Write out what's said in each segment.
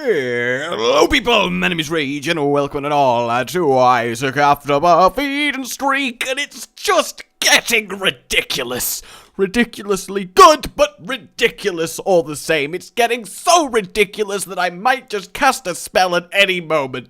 Hello people, my name is Rage and welcome and all to Isaac Afterbirth Feed and Streak, and it's just getting ridiculous. Ridiculously good, but ridiculous all the same. It's getting so ridiculous that I might just cast a spell at any moment.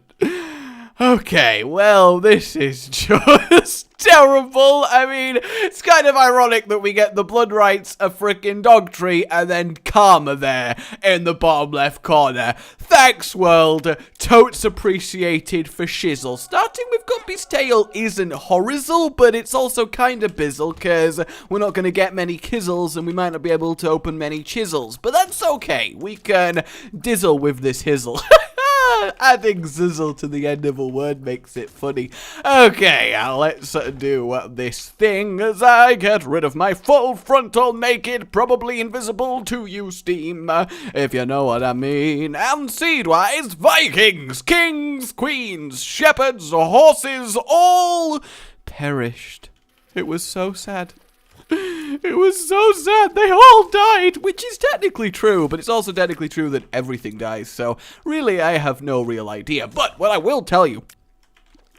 Okay, well, this is just terrible. I mean, it's kind of ironic that we get the blood rights, a frickin' dog tree, and then karma there in the bottom left corner. Thanks, world. Totes appreciated for shizzle. Starting with Guppy's tail isn't horizzle, but it's also kind of bizzle, because we're not going to get many kizzles, and we might not be able to open many chisels. But that's okay. We can dizzle with this hizzle. Adding zizzle to the end of a word makes it funny. Okay, let's do this thing as I get rid of my full frontal naked, probably invisible to you Steam, if you know what I mean. And seed-wise, Vikings, kings, queens, shepherds, horses, all perished. It was so sad. It was so sad. They all died, which is technically true, but it's also technically true that everything dies. So really, I have no real idea. But what I will tell you,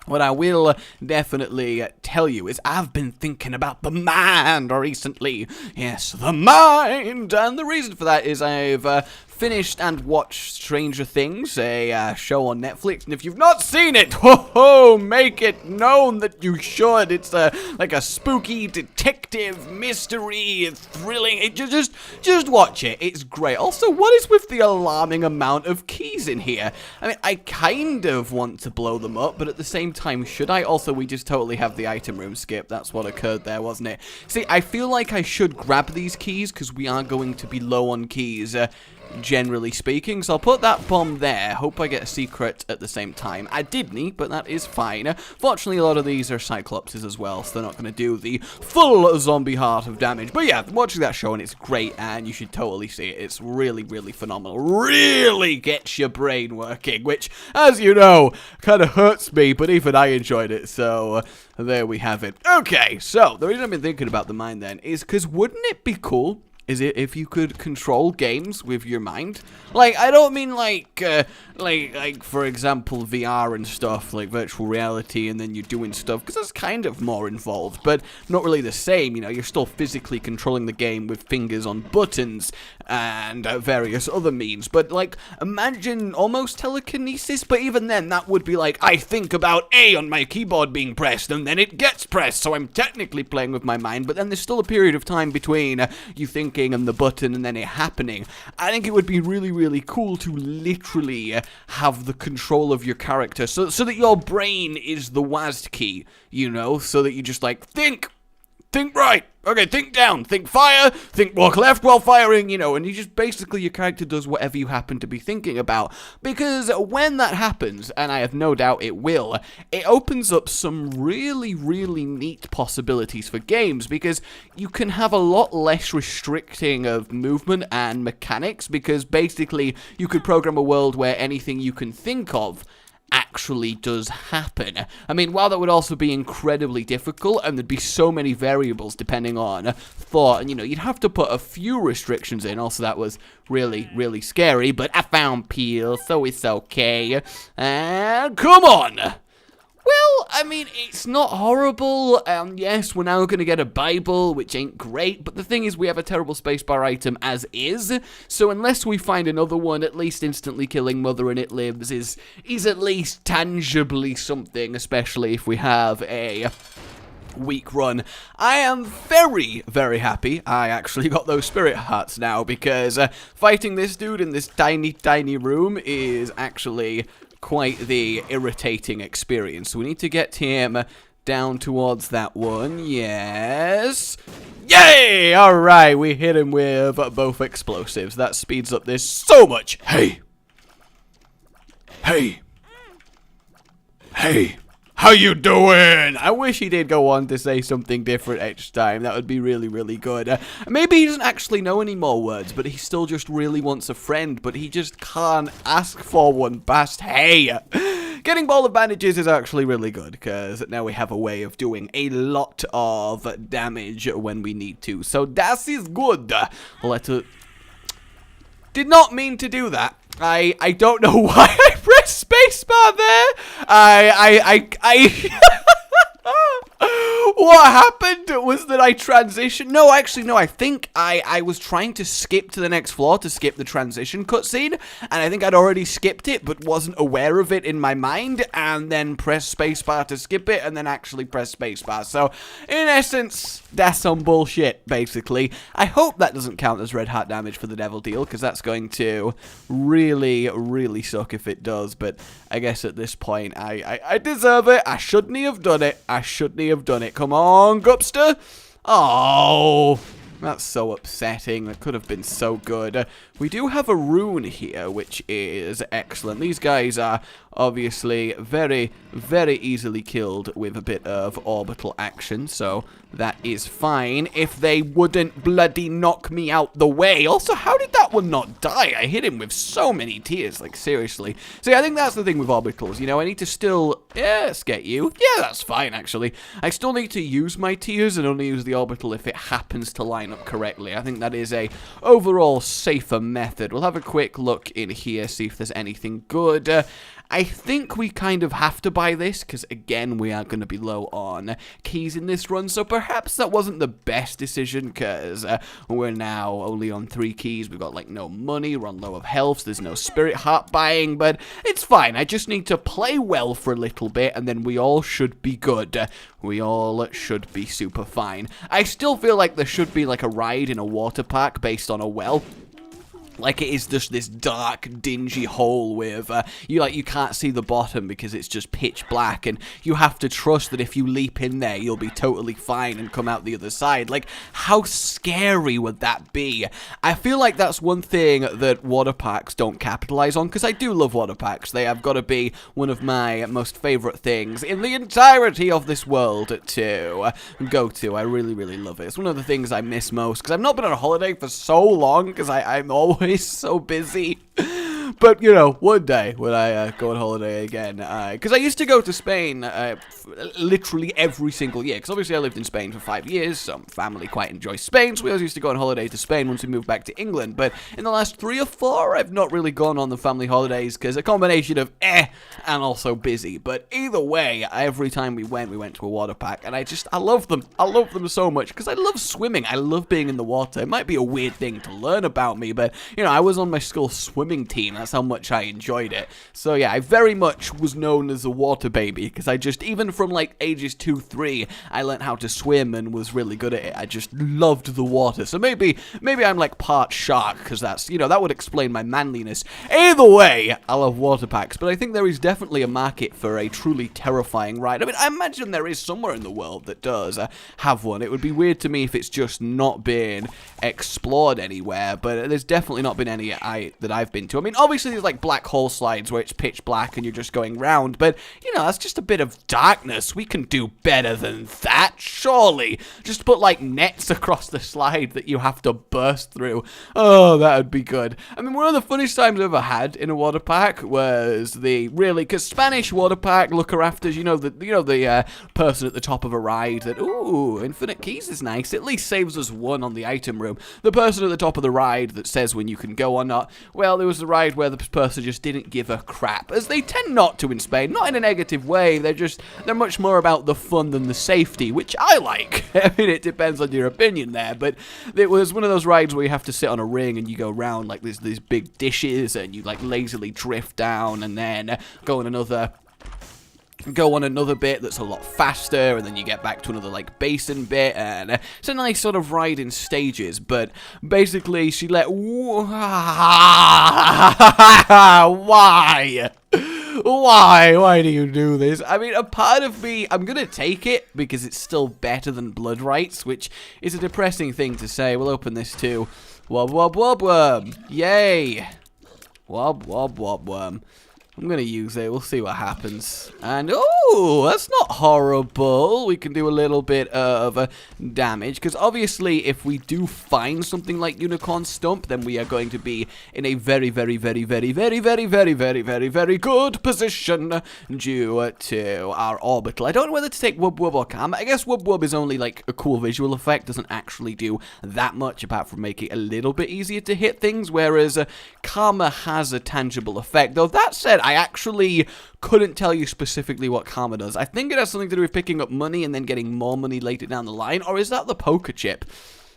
what I will definitely tell you is I've been thinking about the mind recently. Yes, the mind. And the reason for that is I've finished and watched Stranger Things, a show on Netflix, and if you've not seen it, ho, make it known that you should. It's like a spooky detective mystery, thrilling. Just watch it. It's great. Also, what is with the alarming amount of keys in here? I mean, I kind of want to blow them up, but at the same time, should I? Also, we just totally have the item room skip. That's what occurred there, wasn't it? See, I feel like I should grab these keys because we are going to be low on keys. Generally speaking, so I'll put that bomb there. Hope I get a secret at the same time. I didn't, but that is fine. Fortunately, a lot of these are Cyclopses as well, so they're not going to do the full zombie heart of damage. But yeah, watching that show, and it's great, and you should totally see it. It's really, really phenomenal. Really gets your brain working, which, as you know, kind of hurts me, but even I enjoyed it, so there we have it. Okay, so the reason I've been thinking about the mind then is because wouldn't it be cool is it if you could control games with your mind? Like, I don't mean like for example, VR and stuff, like virtual reality, and then you're doing stuff, because that's kind of more involved, but not really the same, you know, you're still physically controlling the game with fingers on buttons and various other means, but like, imagine almost telekinesis, but even then, that would be like, I think about A on my keyboard being pressed, and then it gets pressed, so I'm technically playing with my mind, but then there's still a period of time between you thinking and the button and then it happening. I think it would be really, really cool to literally have the control of your character so that your brain is the WASD key, you know, so that you just like think right, okay, think down, think fire, think walk left while firing, you know, and you just basically, your character does whatever you happen to be thinking about, because when that happens, and I have no doubt it will, it opens up some really, really neat possibilities for games, because you can have a lot less restricting of movement and mechanics, because basically, you could program a world where anything you can think of actually does happen. I mean, while that would also be incredibly difficult, and there'd be so many variables depending on thought, and you know, you'd have to put a few restrictions in. Also, that was really, really scary, but I found Peel, so it's okay. Come on! Well, I mean, it's not horrible. Yes, we're now going to get a Bible, which ain't great, but the thing is, we have a terrible spacebar item as is, so unless we find another one, at least instantly killing Mother and It Lives is at least tangibly something, especially if we have a week run. I am very, very happy I actually got those spirit hearts now, because fighting this dude in this tiny, tiny room is actually quite the irritating experience. So we need to get him down towards that one. Yes. Yay! Alright, we hit him with both explosives. That speeds up this so much. Hey. How you doing? I wish he did go on to say something different each time. That would be really, really good. Maybe he doesn't actually know any more words, but he still just really wants a friend, but he just can't ask for one past hey. Getting ball of bandages is actually really good, because now we have a way of doing a lot of damage when we need to. So that is good. Did not mean to do that. I don't know why I pressed spacebar there. What happened was that I transitioned. No, actually, no. I think I was trying to skip to the next floor to skip the transition cutscene, and I think I'd already skipped it, but wasn't aware of it in my mind, and then pressed spacebar to skip it, and then actually pressed spacebar. So, in essence, that's some bullshit, basically. I hope that doesn't count as red heart damage for the devil deal, because that's going to really, really suck if it does. But I guess at this point, I deserve it. I shouldn't have done it. I shouldn't have done it. Come on, Gupster. Oh, that's so upsetting. That could have been so good. We do have a rune here, which is excellent. These guys are obviously very, very easily killed with a bit of orbital action, so that is fine if they wouldn't bloody knock me out the way. Also, how did that one not die? I hit him with so many tears, like, seriously. See, I think that's the thing with orbitals, you know, I need to still, yes, get you. Yeah, that's fine, actually. I still need to use my tears and only use the orbital if it happens to line up correctly. I think that is a overall safer method. We'll have a quick look in here, see if there's anything good. I think we kind of have to buy this, because again, we are going to be low on keys in this run, so perhaps that wasn't the best decision, because we're now only on 3 keys, we've got like no money, we're on low of health, so there's no spirit heart buying, but it's fine. I just need to play well for a little bit, and then we all should be good. We all should be super fine. I still feel like there should be like a ride in a water park based on a well. Like, it is just this dark, dingy hole with, you can't see the bottom because it's just pitch black, and you have to trust that if you leap in there, you'll be totally fine and come out the other side. Like, how scary would that be? I feel like that's one thing that water parks don't capitalize on, because I do love water parks. They have got to be one of my most favorite things in the entirety of this world to go to. I really, really love it. It's one of the things I miss most, because I've not been on a holiday for so long, because I'm always so busy. But, you know, one day when I go on holiday again, because I used to go to Spain literally every single year, because obviously I lived in Spain for 5 years, so family quite enjoys Spain, so we always used to go on holiday to Spain once we moved back to England. But in the last 3 or 4, I've not really gone on the family holidays, because a combination of and also busy. But either way, every time we went to a water park, and I love them. I love them so much, because I love swimming. I love being in the water. It might be a weird thing to learn about me, but, you know, I was on my school swimming team. That's how much I enjoyed it. So yeah, I very much was known as a water baby, because I just, even from like ages 2, 3, I learned how to swim and was really good at it. I just loved the water. So maybe I'm like part shark, because that's, you know, that would explain my manliness. Either way, I love water parks, but I think there is definitely a market for a truly terrifying ride. I mean, I imagine there is somewhere in the world that does have one. It would be weird to me if it's just not been explored anywhere, but there's definitely not been any that I've been to. I mean, obviously there's like black hole slides where it's pitch black and you're just going round, but, you know, that's just a bit of darkness. We can do better than that, surely. Just put like nets across the slide that you have to burst through. Oh, that would be good. I mean, one of the funniest times I've ever had in a water park was because Spanish water park looker afters, you know, the person at the top of a ride that, ooh, infinite keys is nice. At least saves us 1 on the item room. The person at the top of the ride that says when you can go or not. Well, there was a ride where the person just didn't give a crap, as they tend not to in Spain. Not in a negative way. They're much more about the fun than the safety, which I like. I mean, it depends on your opinion there, but it was one of those rides where you have to sit on a ring and you go round like these big dishes and you like lazily drift down and then go on another bit that's a lot faster, and then you get back to another like basin bit, and it's a nice sort of ride in stages. But basically she let why do you do this? I mean, a part of me, I'm gonna take it because it's still better than blood rights, which is a depressing thing to say. We'll open this too. Wob wob wob worm, yay. Wob wob wob worm. I'm gonna use it. We'll see what happens. And oh, Ooh, that's not horrible. We can do a little bit of damage, because obviously if we do find something like Unicorn Stump, then we are going to be in a very, very, very, very, very, very, very, very, very, very good position due to our orbital. I don't know whether to take Wub Wub or Karma. I guess Wub Wub is only like a cool visual effect, doesn't actually do that much apart from make it a little bit easier to hit things, whereas Karma has a tangible effect. Though that said, I actually couldn't tell you specifically what Karma does. I think it has something to do with picking up money and then getting more money later down the line, or is that the poker chip?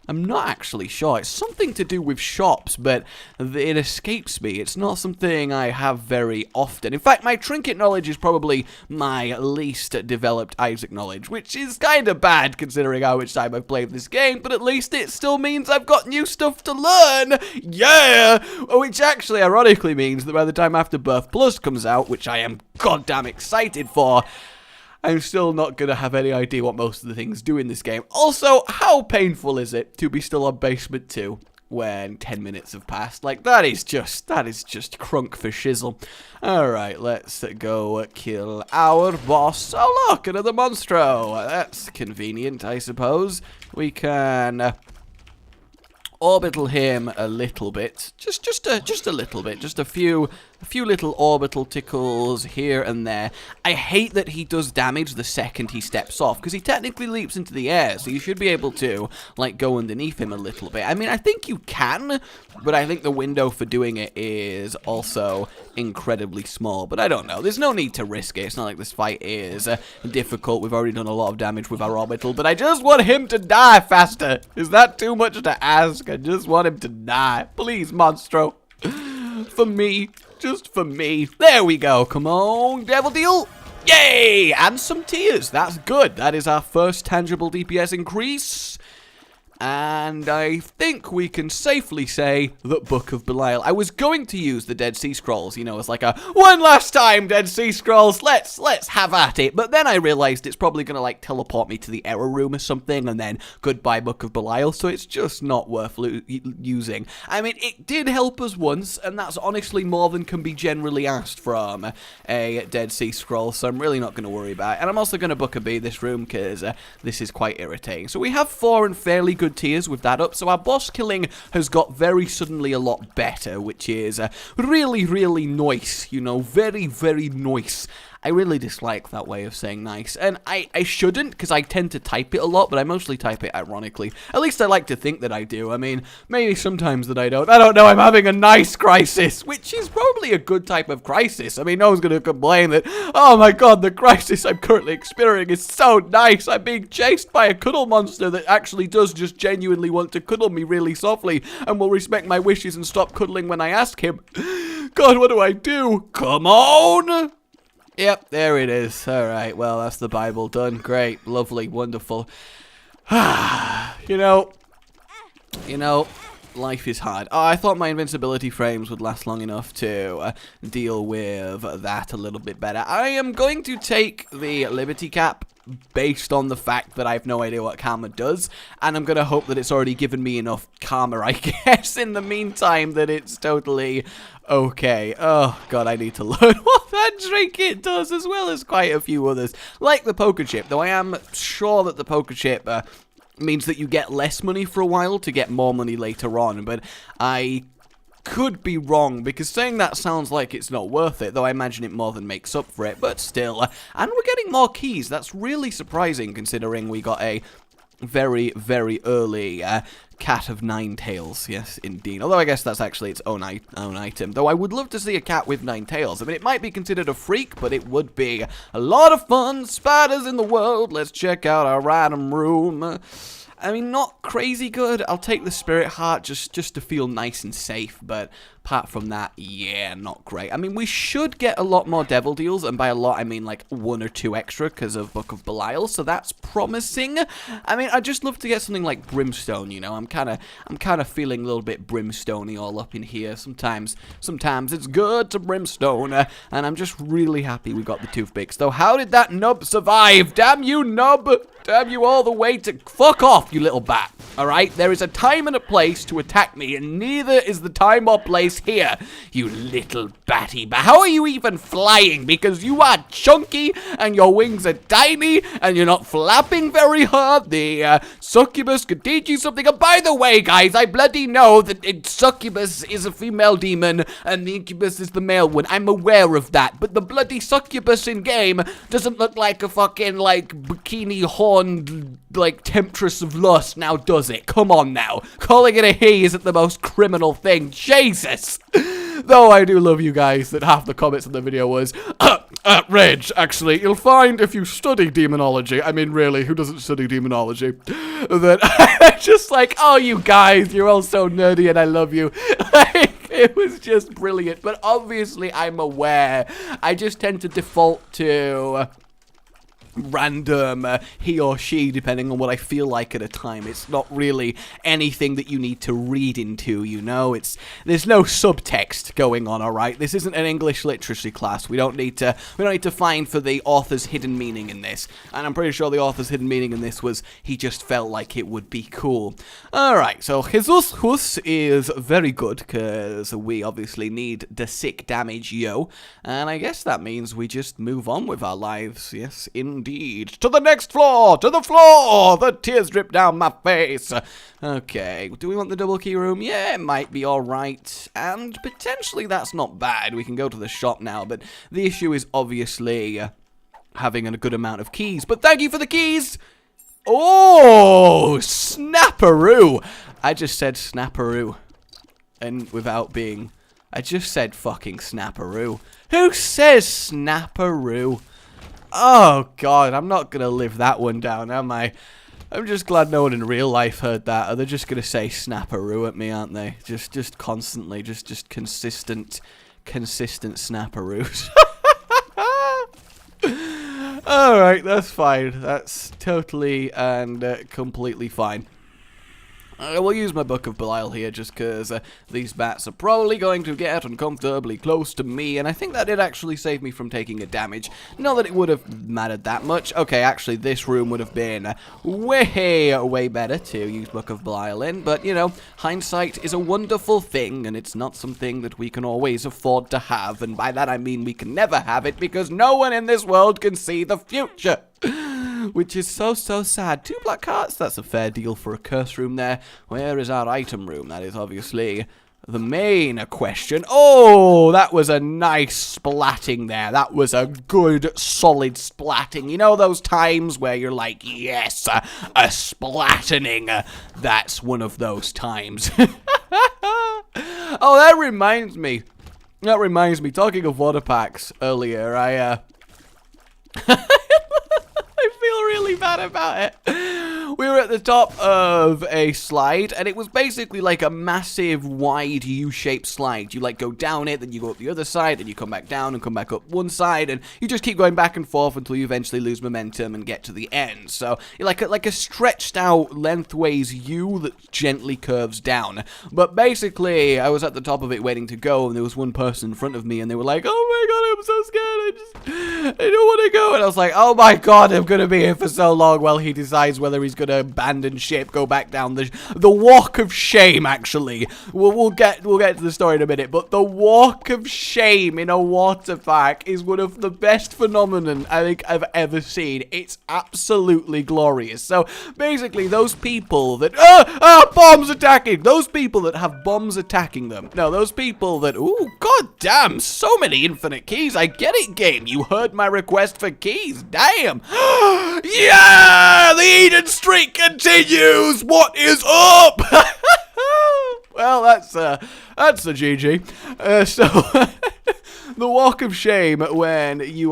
I'm not actually sure. It's something to do with shops, but it escapes me. It's not something I have very often. In fact, my trinket knowledge is probably my least developed Isaac knowledge, which is kind of bad considering how much time I've played this game, but at least it still means I've got new stuff to learn. Yeah! Which actually ironically means that by the time Afterbirth Plus comes out, which I am goddamn excited for, I'm still not going to have any idea what most of the things do in this game. Also, how painful is it to be still on Basement 2 when 10 minutes have passed? Like, that is just crunk for shizzle. Alright, let's go kill our boss. Oh, look, another monstro. That's convenient, I suppose. We can orbital him a little bit. Just a little bit. Just a few little orbital tickles here and there. I hate that he does damage the second he steps off, because he technically leaps into the air, so you should be able to, like, go underneath him a little bit. I mean, I think you can, but I think the window for doing it is also incredibly small. But I don't know. There's no need to risk it. It's not like this fight is difficult. We've already done a lot of damage with our orbital, but I just want him to die faster. Is that too much to ask? I just want him to die. Please, Monstro. For me. Just for me. There we go. Come on, Devil Deal. Yay! And some tears. That's good. That is our first tangible DPS increase. And I think we can safely say that Book of Belial. I was going to use the Dead Sea Scrolls, you know, as like a one last time Dead Sea Scrolls, let's have at it. But then I realized it's probably going to like teleport me to the error room or something, and then goodbye Book of Belial, so it's just not worth using. I mean, it did help us once, and that's honestly more than can be generally asked from a Dead Sea Scroll, so I'm really not going to worry about it. And I'm also going to Book a B this room, because this is quite irritating. So we have 4 and fairly good tiers with that up, so our boss killing has got very suddenly a lot better, which is really, really nice, you know, very, very nice. I really dislike that way of saying nice, and I shouldn't, because I tend to type it a lot, but I mostly type it ironically. At least I like to think that I do. I mean, maybe sometimes that I don't. I don't know, I'm having a nice crisis, which is probably a good type of crisis. I mean, no one's going to complain that, oh my god, the crisis I'm currently experiencing is so nice. I'm being chased by a cuddle monster that actually does just genuinely want to cuddle me really softly, and will respect my wishes and stop cuddling when I ask him. God, what do I do? Come on! Yep, there it is. Alright, well, that's the Bible done. Great, lovely, wonderful. You know, life is hard. Oh, I thought my invincibility frames would last long enough to deal with that a little bit better. I am going to take the Liberty Cap based on the fact that I have no idea what Karma does, and I'm going to hope that it's already given me enough Karma, I guess, in the meantime, that it's totally okay. Oh, God, I need to learn what that trinket does, as well as quite a few others, like the poker chip, though I am sure that the poker chip means that you get less money for a while to get more money later on, but I could be wrong, because saying that sounds like it's not worth it, though I imagine it more than makes up for it, but still. And we're getting more keys. That's really surprising, considering we got a very, very early cat of 9 tails. Yes, indeed. Although I guess that's actually its own item. Though I would love to see a cat with 9 tails. I mean, it might be considered a freak, but it would be a lot of fun. Spiders in the world. Let's check out our item room. I mean, not crazy good. I'll take the Spirit Heart just to feel nice and safe, but apart from that, yeah, not great. I mean, we should get a lot more Devil Deals, and by a lot, I mean like 1 or 2 extra because of Book of Belial, so that's promising. I mean, I'd just love to get something like Brimstone, you know. I'm kind of feeling a little bit Brimstoney all up in here. Sometimes it's good to Brimstone, and I'm just really happy we got the toothpicks. Though, how did that nub survive? Damn you, nub! Damn you all the way to... Fuck off, you little bat. Alright? There is a time and a place to attack me, and neither is the time or place this here, you little batty bat. How are you even flying? Because you are chunky, and your wings are tiny, and you're not flapping very hard. The succubus could teach you something. And by the way, guys, I bloody know that succubus is a female demon, and the incubus is the male one. I'm aware of that. But the bloody succubus in-game doesn't look like a fucking, like, bikini-horned, like, temptress of lust, now does it? Come on now. Calling it a he isn't the most criminal thing. Jesus! Though I do love you guys that half the comments in the video was, Rage, actually, you'll find if you study demonology, I mean, really, who doesn't study demonology, that just like, oh, you guys, you're all so nerdy and I love you. Like, it was just brilliant. But obviously, I'm aware. I just tend to default to random he or she, depending on what I feel like at a time. It's not really anything that you need to read into, you know. There's no subtext going on, alright? This isn't an English literacy class. We don't need to find for the author's hidden meaning in this. And I'm pretty sure the author's hidden meaning in this was he just felt like it would be cool. Alright, so Jesus Hus is very good, because we obviously need the sick damage, yo. And I guess that means we just move on with our lives. Yes, indeed. To the next floor! To the floor! The tears drip down my face. Okay, do we want the double key room? Yeah, it might be alright. And potentially that's not bad. We can go to the shop now, but the issue is obviously having a good amount of keys. But thank you for the keys! Oh, snapperoo! I just said snapperoo. And without being... I just said fucking snapperoo. Who says snapperoo? Oh, God, I'm not going to live that one down, am I? I'm just glad no one in real life heard that. Or they're just going to say snapperoo at me, aren't they? Just constantly, just consistent snapperoos. Alright, that's fine. That's totally and completely fine. I will use my Book of Belial here just because these bats are probably going to get uncomfortably close to me, and I think that did actually save me from taking a damage. Not that it would have mattered that much. Okay, actually, this room would have been way better to use Book of Belial in, but, you know, hindsight is a wonderful thing, and it's not something that we can always afford to have, and by that I mean we can never have it because no one in this world can see the future. Which is so sad. 2 black hearts, that's a fair deal for a curse room there. Where is our item room? That is obviously the main question. Oh, that was a nice splatting there. That was a good, solid splatting. You know those times where you're like, yes, a splattening. That's one of those times. Oh, that reminds me. Talking of water packs earlier, I feel really bad about it. We were at the top of a slide, and it was basically like a massive, wide U-shaped slide. You like go down it, then you go up the other side, then you come back down and come back up one side, and you just keep going back and forth until you eventually lose momentum and get to the end. So you're like a stretched out lengthways U that gently curves down. But basically, I was at the top of it waiting to go, and there was one person in front of me, and they were like, "Oh my god, I'm so scared. I don't want to go." And I was like, "Oh my god, I'm gonna be here for so long." Well, he decides whether he's gonna abandon ship, go back down the walk of shame. Actually, we'll get to the story in a minute, but the walk of shame in a water park is one of the best phenomenon I think I've ever seen. It's absolutely glorious. So basically, those people that bombs attacking, those people that have bombs attacking them. No, those people that god damn, so many infinite keys. I get it, game. You heard my request for keys. Damn. Yeah, the Eden streak continues. What is up? Well, that's a GG. So the walk of shame when you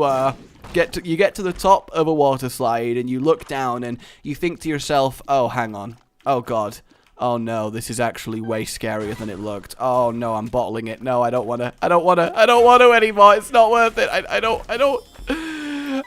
get to the top of a water slide and you look down and you think to yourself, "Oh, hang on. Oh god. Oh no, this is actually way scarier than it looked. Oh no, I'm bottling it. No, I don't want to anymore. It's not worth it.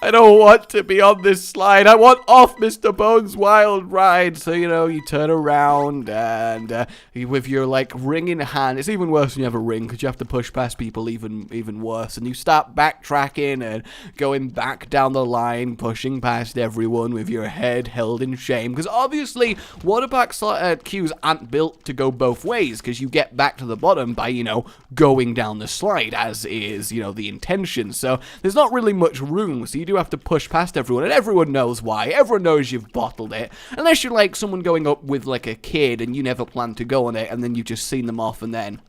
I don't want to be on this slide. I want off Mr. Bones' wild ride. So, you know, you turn around and with your, like, ring in hand. It's even worse when you have a ring because you have to push past people even worse. And you start backtracking and going back down the line, pushing past everyone with your head held in shame. Because obviously, water park queues aren't built to go both ways because you get back to the bottom by, you know, going down the slide, as is, you know, the intention. So there's not really much room, so you do have to push past everyone, and everyone knows why. Everyone knows you've bottled it, unless you're like someone going up with like a kid and you never plan to go on it, and then you've just seen them off, and then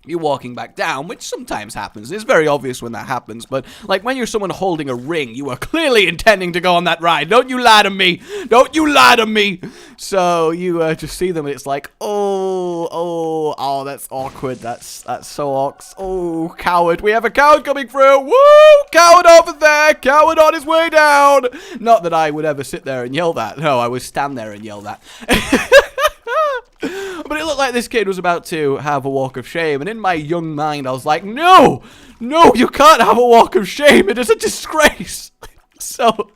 you're walking back down, which sometimes happens. It's very obvious when that happens, but like when you're someone holding a ring, you are clearly intending to go on that ride. Don't you lie to me. Don't you lie to me. So you just see them and it's like, oh, that's awkward. That's so ox. Oh, coward. We have a coward coming through. Woo! Coward over there. Coward on his way down. Not that I would ever sit there and yell that. No, I would stand there and yell that. But it looked like this kid was about to have a walk of shame, and in my young mind, I was like, no, you can't have a walk of shame. It is a disgrace. So,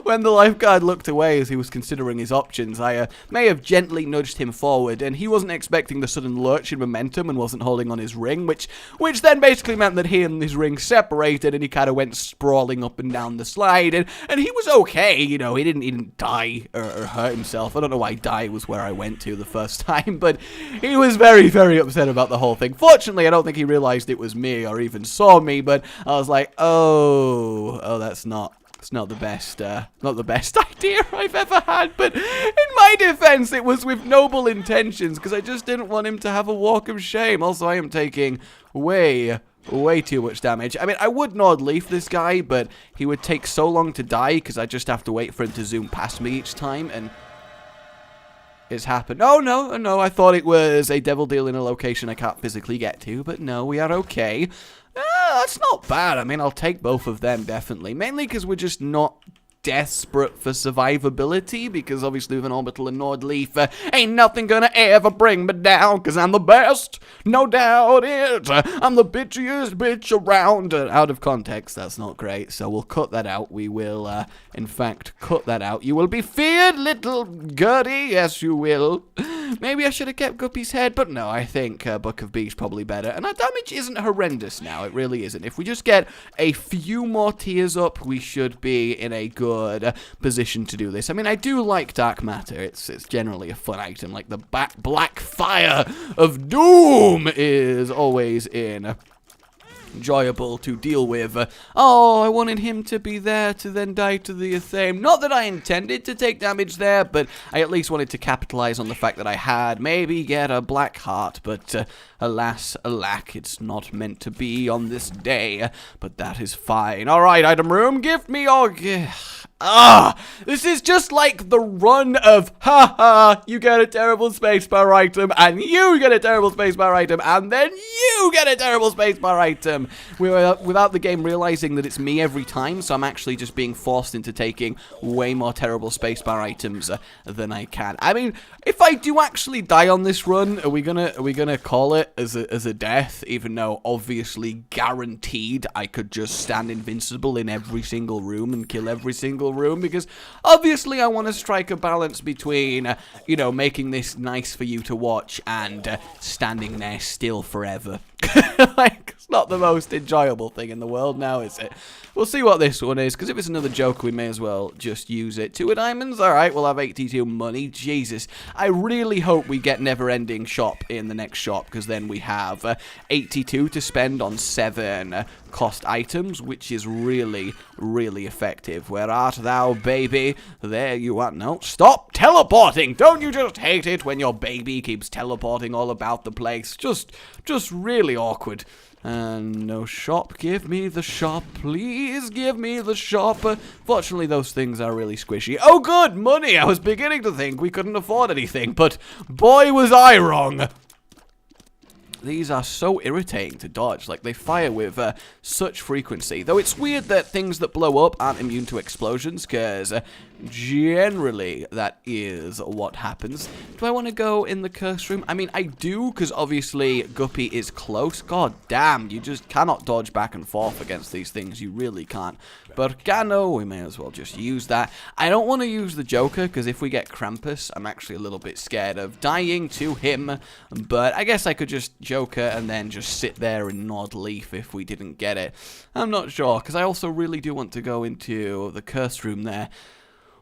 when the lifeguard looked away as he was considering his options, I may have gently nudged him forward, and he wasn't expecting the sudden lurch in momentum and wasn't holding on his ring, which then basically meant that he and his ring separated, and he kind of went sprawling up and down the slide, and he was okay, you know, he didn't die or hurt himself. I don't know why die was where I went to the first time, but he was very, very upset about the whole thing. Fortunately, I don't think he realized it was me or even saw me, but I was like, oh, that's not... It's not the best idea I've ever had, but in my defense, it was with noble intentions, because I just didn't want him to have a walk of shame. Also, I am taking way too much damage. I mean, I would Nord Leaf this guy, but he would take so long to die, because I just have to wait for him to zoom past me each time, and it's happened. Oh, no, I thought it was a devil deal in a location I can't physically get to, but no, we are okay. That's not bad. I mean, I'll take both of them, definitely. Mainly because we're just not desperate for survivability, because obviously with an orbital and Nord Leaf, ain't nothing gonna ever bring me down, because I'm the best, no doubt it. I'm the bitchiest bitch around. Out of context, that's not great, so we'll cut that out. We will, in fact, cut that out. You will be feared, little Gertie, yes you will. Maybe I should have kept Guppy's head, but no, I think Buck of Bee's probably better. And our damage isn't horrendous now, it really isn't. If we just get a few more tiers up, we should be in a good position to do this. I mean, I do like Dark Matter. It's generally a fun item. Like the Black Fire of Doom is always enjoyable to deal with. Oh, I wanted him to be there to then die to the Athame. Not that I intended to take damage there, but I at least wanted to capitalize on the fact that I had maybe get a black heart, but alas, alack, it's not meant to be on this day, but that is fine. Alright, item room, give me your... this is just like the run of, you get a terrible spacebar item, and you get a terrible spacebar item, and then you get a terrible spacebar item. Without the game realizing that it's me every time, so I'm actually just being forced into taking way more terrible spacebar items than I can. I mean, if I do actually die on this run, are we gonna call it as a death, even though obviously guaranteed I could just stand invincible in every single room and kill every single room, because obviously I want to strike a balance between, you know, making this nice for you to watch and standing there still forever. Like, it's not the most enjoyable thing in the world now, is it? We'll see what this one is, because if it's another joke, we may as well just use it. 2 diamonds? Alright, we'll have 82 money. Jesus. I really hope we get Never-Ending Shop in the next shop, because then we have 82 to spend on 7 cost items, which is really, really effective. Where art thou, baby? There you are. No, stop teleporting! Don't you just hate it when your baby keeps teleporting all about the place? Just really awkward. No shop. Give me the shop, please. Give me the shop. Fortunately, those things are really squishy. Oh, good, money. I was beginning to think we couldn't afford anything, but boy, was I wrong. These are so irritating to dodge. Like, they fire with such frequency. Though it's weird that things that blow up aren't immune to explosions, because generally, that is what happens. Do I want to go in the curse room? I mean, I do, because obviously Guppy is close. God damn, you just cannot dodge back and forth against these things. You really can't. But Gano, we may as well just use that. I don't want to use the Joker, because if we get Krampus, I'm actually a little bit scared of dying to him. But I guess I could just Joker and then just sit there and nod leaf if we didn't get it. I'm not sure, because I also really do want to go into the curse room there.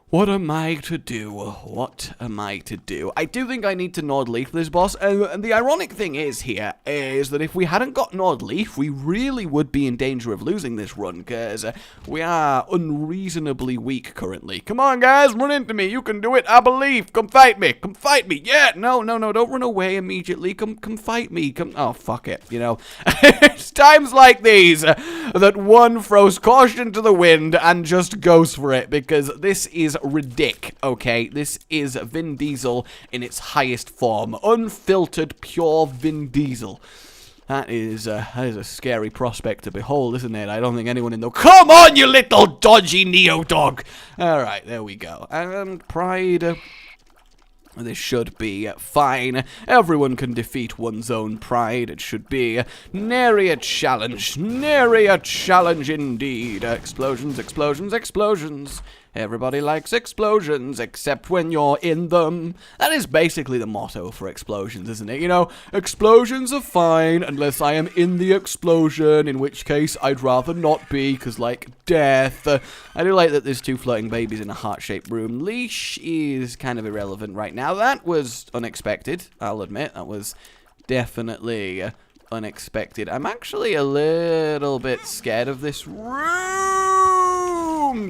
What am I to do? What am I to do? I do think I need to Nord Leaf this boss, and the ironic thing is here, is that if we hadn't got Nord Leaf, we really would be in danger of losing this run, because we are unreasonably weak currently. Come on, guys, run into me, you can do it, I believe, come fight me, yeah, no, don't run away immediately, come fight me, oh, fuck it, you know. It's times like these that one throws caution to the wind and just goes for it, because this is ridiculous, okay? This is Vin Diesel in its highest form. Unfiltered, pure Vin Diesel. That is a scary prospect to behold, isn't it? I don't think anyone in the... Come on, you little dodgy Neo-Dog! Alright, there we go. And Pride... This should be fine. Everyone can defeat one's own pride. It should be nary a challenge. Nary a challenge indeed. Explosions, explosions, explosions. Everybody likes explosions, except when you're in them. That is basically the motto for explosions, isn't it? You know, explosions are fine unless I am in the explosion, in which case I'd rather not be, because, like, death. I do like that there's two floating babies in a heart-shaped room. Leash is kind of irrelevant right now. That was unexpected, I'll admit. That was definitely unexpected. I'm actually a little bit scared of this room.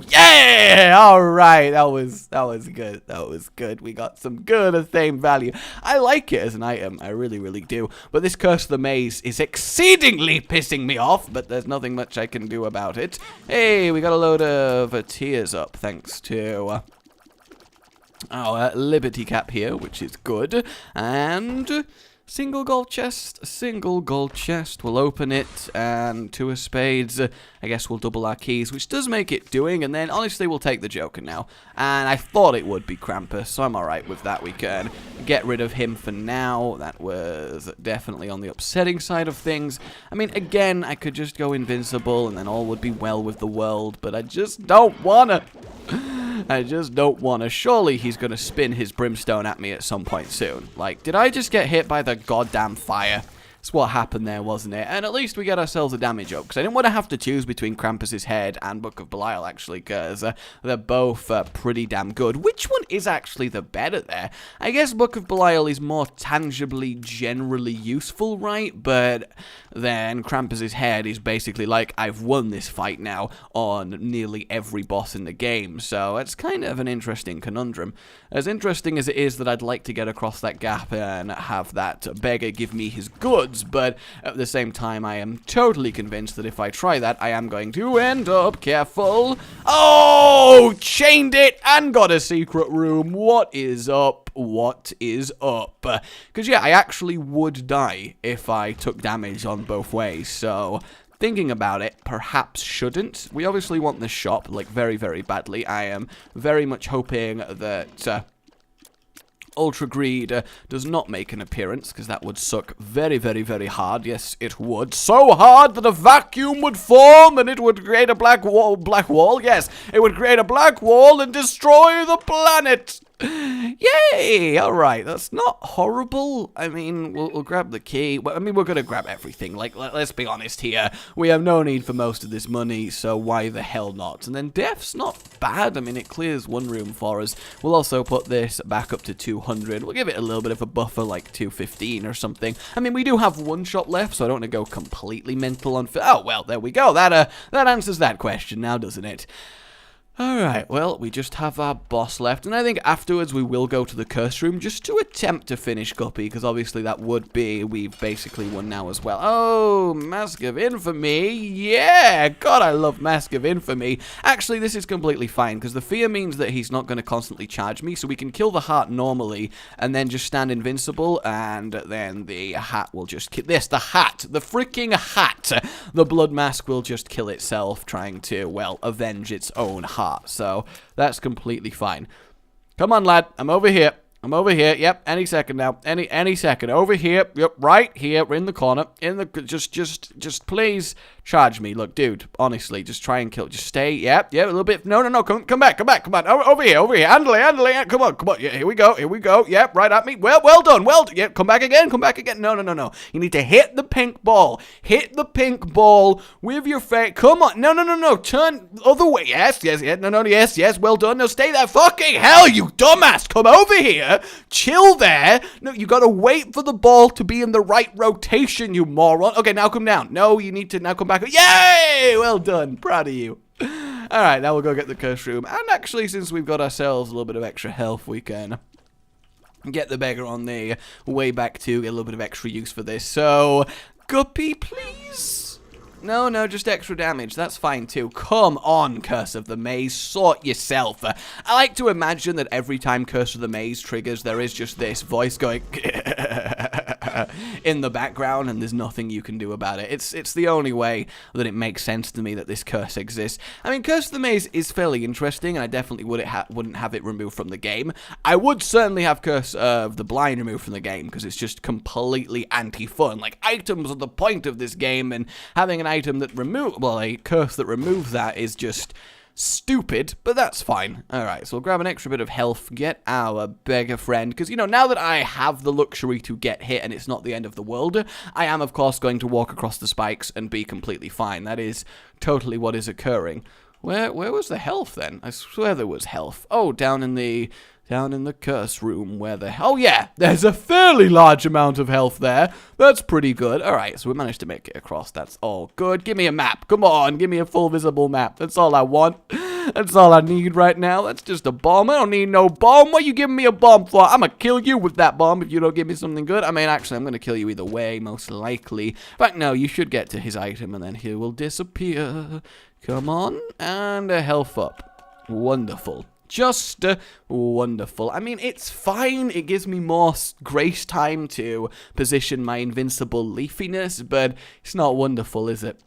Yeah! Alright, that was good. That was good. We got some good Athame value. I like it as an item. I really, really do. But this Curse of the Maze is exceedingly pissing me off, but there's nothing much I can do about it. Hey, we got a load of tears up, thanks to our Liberty Cap here, which is good. And... single gold chest, we'll open it, and two of spades, I guess we'll double our keys, which does make it doing, and then honestly we'll take the Joker now, and I thought it would be Krampus, so I'm alright with that. We can get rid of him for now. That was definitely on the upsetting side of things. I mean, again, I could just go invincible, and then all would be well with the world, but I just don't wanna. I just don't want to. Surely he's going to spin his brimstone at me at some point soon. Like, did I just get hit by the goddamn fire? That's what happened there, wasn't it? And at least we get ourselves a damage up, because I didn't want to have to choose between Krampus's head and Book of Belial, actually, because they're both pretty damn good. Which one is actually the better there? I guess Book of Belial is more tangibly, generally useful, right? But then Krampus's head is basically like, I've won this fight now on nearly every boss in the game, so it's kind of an interesting conundrum. As interesting as it is that I'd like to get across that gap and have that beggar give me his goods, but at the same time I am totally convinced that if I try that, I am going to end up, careful, oh, chained it and got a secret room. What is up? What is up? Because yeah, I actually would die if I took damage on both ways, so thinking about it, perhaps shouldn't. We obviously want the shop, like, very, very badly. I am very much hoping that Ultra Greed does not make an appearance, because that would suck very, very, very hard. Yes, it would. So hard that a vacuum would form and it would create a black wall. Yes, it would create a black wall and destroy the planet. Yay! Alright, that's not horrible. I mean, we'll grab the key. Well, I mean, we're gonna grab everything. Like, let's be honest here. We have no need for most of this money, so why the hell not? And then death's not bad. I mean, it clears one room for us. We'll also put this back up to 200. We'll give it a little bit of a buffer, like 215 or something. I mean, we do have one shot left, so I don't want to go completely mental on... Oh, well, there we go. That answers that question now, doesn't it? Alright, well, we just have our boss left, and I think afterwards we will go to the curse room just to attempt to finish Guppy, because obviously that would be, we've basically won now as well. Oh, Mask of Infamy, yeah, God, I love Mask of Infamy. Actually, this is completely fine, because the fear means that he's not going to constantly charge me, so we can kill the heart normally, and then just stand invincible, and then the hat will just kill, the freaking hat! The blood mask will just kill itself, trying to, well, avenge its own heart. heart. So that's completely fine. Come on, lad. I'm over here. I'm over here. Yep, any second now. Any second. Over here. Yep, right here. We're in the corner. Just please charge me. Look, dude, honestly, just try and kill. Just stay. Yep, a little bit. No. Come back. Come on. Over here. Handle it. Come on. Yeah, here we go. Yep, right at me. Well done. Yeah, come back again. No. You need to hit the pink ball. Hit the pink ball with your face. Come on. No. Turn other way. Yes. No. Yes. Well done. No, stay there. Fucking hell, you dumbass. Come over here. Chill there. No, you gotta wait for the ball to be in the right rotation, you moron. Okay, now come down. No, you need to now come back. Yay! Well done. Proud of you. Alright, now we'll go get the curse room. And actually, since we've got ourselves a little bit of extra health, we can get the beggar on the way back to get a little bit of extra use for this. So, Guppy, please? No, just extra damage. That's fine too. Come on, Curse of the Maze. Sort yourself. I like to imagine that every time Curse of the Maze triggers, there is just this voice going in the background, and there's nothing you can do about it. It's the only way that it makes sense to me that this curse exists. I mean, Curse of the Maze is fairly interesting, and I definitely wouldn't have it removed from the game. I would certainly have Curse of the Blind removed from the game, because it's just completely anti-fun. Like, items are the point of this game, and having an item that a curse that removes that is just stupid, but that's fine. Alright, so we'll grab an extra bit of health, get our beggar friend, because, you know, now that I have the luxury to get hit and it's not the end of the world, I am, of course, going to walk across the spikes and be completely fine. That is totally what is occurring. Where was the health, then? I swear there was health. Oh, down in the curse room where oh yeah, there's a fairly large amount of health there. That's pretty good. Alright, so we managed to make it across. That's all good. Give me a map. Come on, give me a full visible map. That's all I want. That's all I need right now. That's just a bomb. I don't need no bomb. What are you giving me a bomb for? I'm gonna kill you with that bomb if you don't give me something good. I mean, actually, I'm gonna kill you either way, most likely. In fact, no, you should get to his item and then he will disappear. Come on, and a health up. Wonderful. Just wonderful. I mean, it's fine. It gives me more grace time to position my invincible leafiness, but it's not wonderful, is it?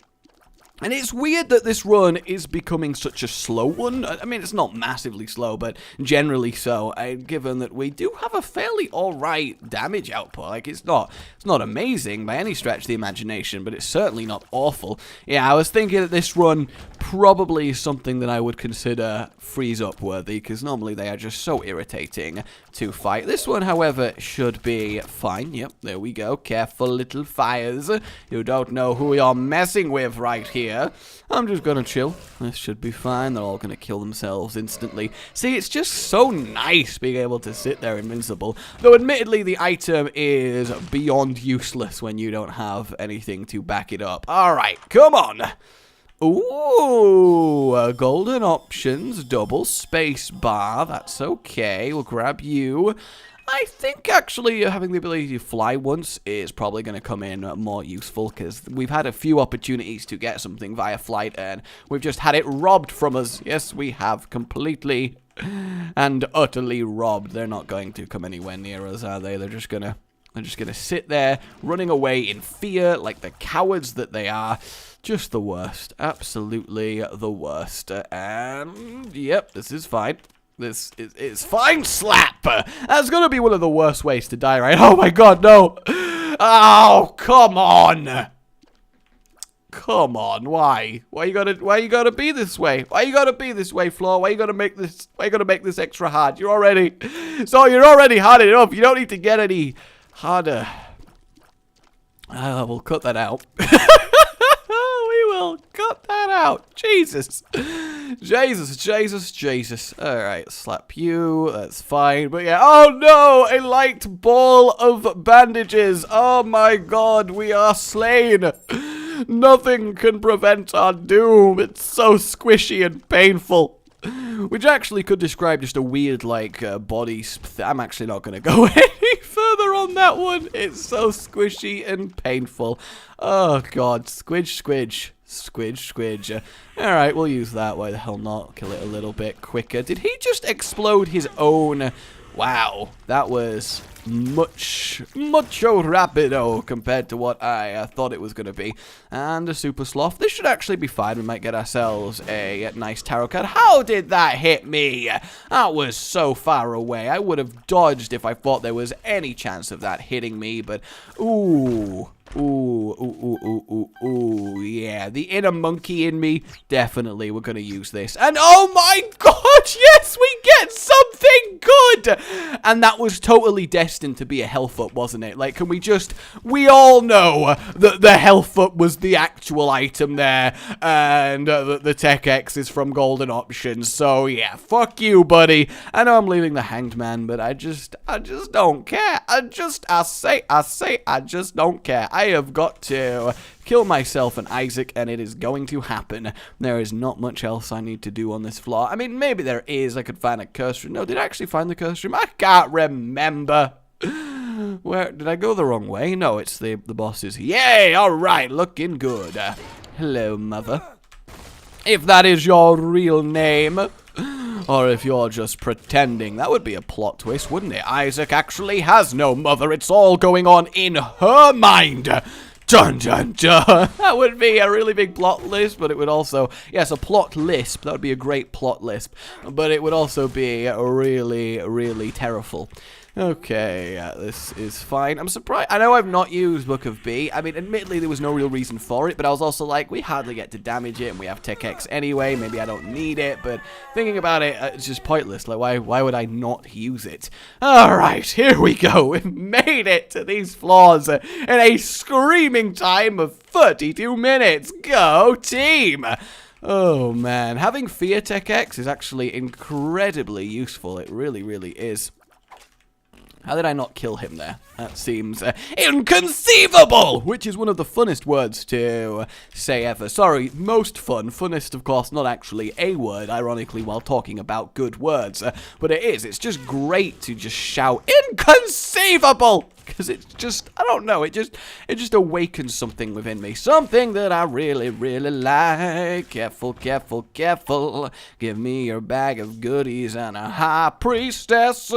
And it's weird that this run is becoming such a slow one. I mean, it's not massively slow, but generally so, given that we do have a fairly alright damage output. Like, it's not amazing by any stretch of the imagination, but it's certainly not awful. Yeah, I was thinking that this run probably is something that I would consider freeze-up worthy, because normally they are just so irritating to fight. This one, however, should be fine. Yep, there we go. Careful little fires. You don't know who you're messing with right here. I'm just gonna chill. This should be fine. They're all gonna kill themselves instantly. See, it's just so nice being able to sit there invincible. Though, admittedly, the item is beyond useless when you don't have anything to back it up. Alright, come on! Ooh, golden options, double space bar. That's okay. We'll grab you. I think, actually, having the ability to fly once is probably going to come in more useful, because we've had a few opportunities to get something via flight, and we've just had it robbed from us. Yes, we have, completely and utterly robbed. They're not going to come anywhere near us, are they? They're just gonna sit there, running away in fear, like the cowards that they are. Just the worst. Absolutely the worst. And, yep, this is fine. This is fine. Slap! That's gonna be one of the worst ways to die, right? Oh my god, no! Oh, come on! Come on, why? Why you gotta be this way? Why you gotta be this way, Flo? Why you gotta make this extra hard? You're already hard enough. You don't need to get any harder. We'll cut that out. Will cut that out. Jesus. Alright, slap you. That's fine. But yeah. Oh no! A light ball of bandages. Oh my god. We are slain. Nothing can prevent our doom. It's so squishy and painful. Which actually could describe just a weird, like, body... I'm actually not going to go any further on that one. It's so squishy and painful. Oh, God. Squidge. Alright, we'll use that. Why the hell not? Kill it a little bit quicker. Did he just explode his own Wow, that was mucho rapido compared to what I thought it was going to be. And a super sloth. This should actually be fine. We might get ourselves a nice tarot card. How did that hit me? That was so far away. I would have dodged if I thought there was any chance of that hitting me, but ooh. Ooh, yeah, the inner monkey in me, definitely, we're gonna use this. And oh my god, yes, we get something good! And that was totally destined to be a health up, wasn't it? Like, can we just, we all know that the health up was the actual item there, and the Tech X is from Golden Options, so yeah, fuck you, buddy. I know I'm leaving the Hanged Man, but I just don't care. I just don't care. I have got to kill myself and Isaac, and it is going to happen. There is not much else I need to do on this floor. I mean, maybe there is. I could find a curse room. No, did I actually find the curse room? I can't remember. Where did I go the wrong way? No, it's the bosses. Yay! All right, looking good. Hello, mother. If that is your real name. Or if you're just pretending. That would be a plot twist, wouldn't it? Isaac actually has no mother. It's all going on in her mind. Dun, dun, dun. That would be a really big plot lisp, but it would also... Yes, a plot lisp. That would be a great plot lisp. But it would also be really, really terrible. Okay, this is fine. I'm surprised. I know I've not used Book of B. I mean, admittedly, there was no real reason for it, but I was also like, we hardly get to damage it, and we have Tech X anyway. Maybe I don't need it, but thinking about it, it's just pointless. Like, why would I not use it? All right, here we go. We've made it to these floors in a screaming time of 32 minutes. Go, team! Oh, man. Having Fear Tech X is actually incredibly useful. It really, really is. How did I not kill him there? That seems inconceivable! Which is one of the funnest words to say ever. Sorry, most fun. Funnest, of course, not actually a word, ironically, while talking about good words. But it is. It's just great to just shout, inconceivable! Because it's just, I don't know, it just awakens something within me. Something that I really, really like. Careful, careful, careful. Give me your bag of goodies and a high priestess.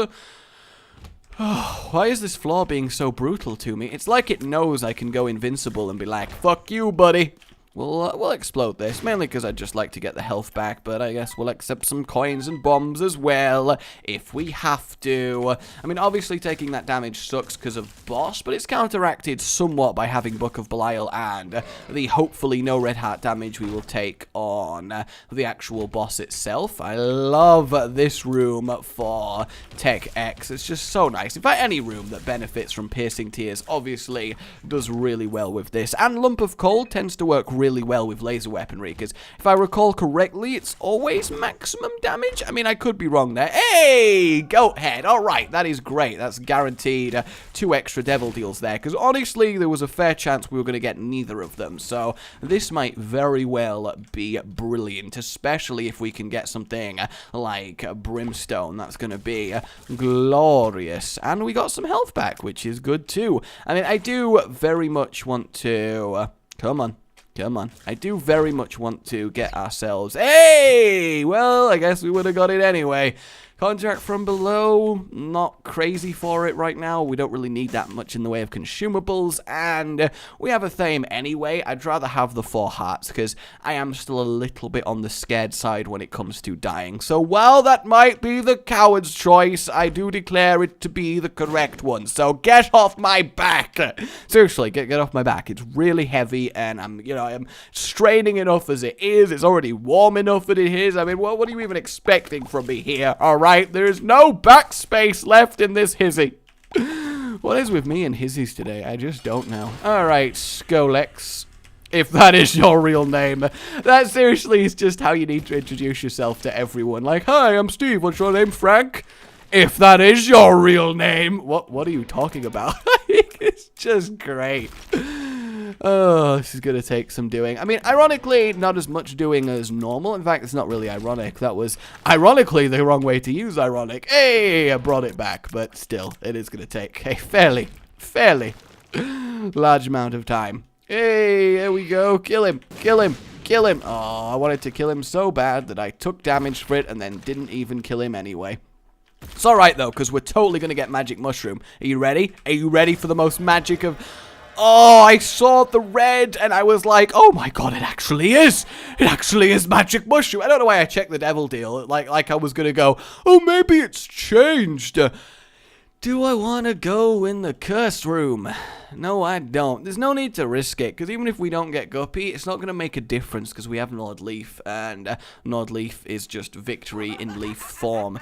Why is this floor being so brutal to me? It's like it knows I can go invincible and be like, fuck you, buddy. We'll explode this, mainly because I'd just like to get the health back, but I guess we'll accept some coins and bombs as well, if we have to. I mean, obviously taking that damage sucks because of boss, but it's counteracted somewhat by having Book of Belial and the hopefully no red heart damage we will take on the actual boss itself. I love this room for Tech X. It's just so nice. In fact, any room that benefits from piercing tears obviously does really well with this, and Lump of Coal tends to work really well with laser weaponry, because if I recall correctly, it's always maximum damage. I mean, I could be wrong there. Hey, goat head. All right, that is great. That's guaranteed 2 extra devil deals there, because honestly, there was a fair chance we were going to get neither of them. So this might very well be brilliant, especially if we can get something like Brimstone. That's going to be glorious. And we got some health back, which is good too. I mean, I do very much want to... Come on. I do very much want to get ourselves... Hey! Well, I guess we would have got it anyway. Contract from below, not crazy for it right now. We don't really need that much in the way of consumables, and we have a theme anyway. I'd rather have the 4 hearts, because I am still a little bit on the scared side when it comes to dying. So while that might be the coward's choice, I do declare it to be the correct one. So get off my back! Seriously, get off my back. It's really heavy, and I'm straining enough as it is. It's already warm enough that it is. I mean, what are you even expecting from me here? Alright? There's no backspace left in this hizzy. What is with me and hizzies today? I just don't know. Alright, Skolex. If that is your real name. That seriously is just how you need to introduce yourself to everyone. Like, hi, I'm Steve. What's your name, Frank? If that is your real name. What are you talking about? It's just great. Oh, this is going to take some doing. I mean, ironically, not as much doing as normal. In fact, it's not really ironic. That was, ironically, the wrong way to use ironic. Hey, I brought it back, but still, it is going to take a fairly large amount of time. Hey, there we go. Kill him. Oh, I wanted to kill him so bad that I took damage for it and then didn't even kill him anyway. It's alright, though, because we're totally going to get magic mushroom. Are you ready? Are you ready for the most magic of... Oh, I saw the red, and I was like, oh my god, it actually is. It actually is magic mushroom. I don't know why I checked the devil deal. Like I was going to go, oh, maybe it's changed. Do I want to go in the cursed room? No, I don't. There's no need to risk it, because even if we don't get Guppy, it's not going to make a difference, because we have Nod Leaf, and Nod Leaf is just victory in leaf form.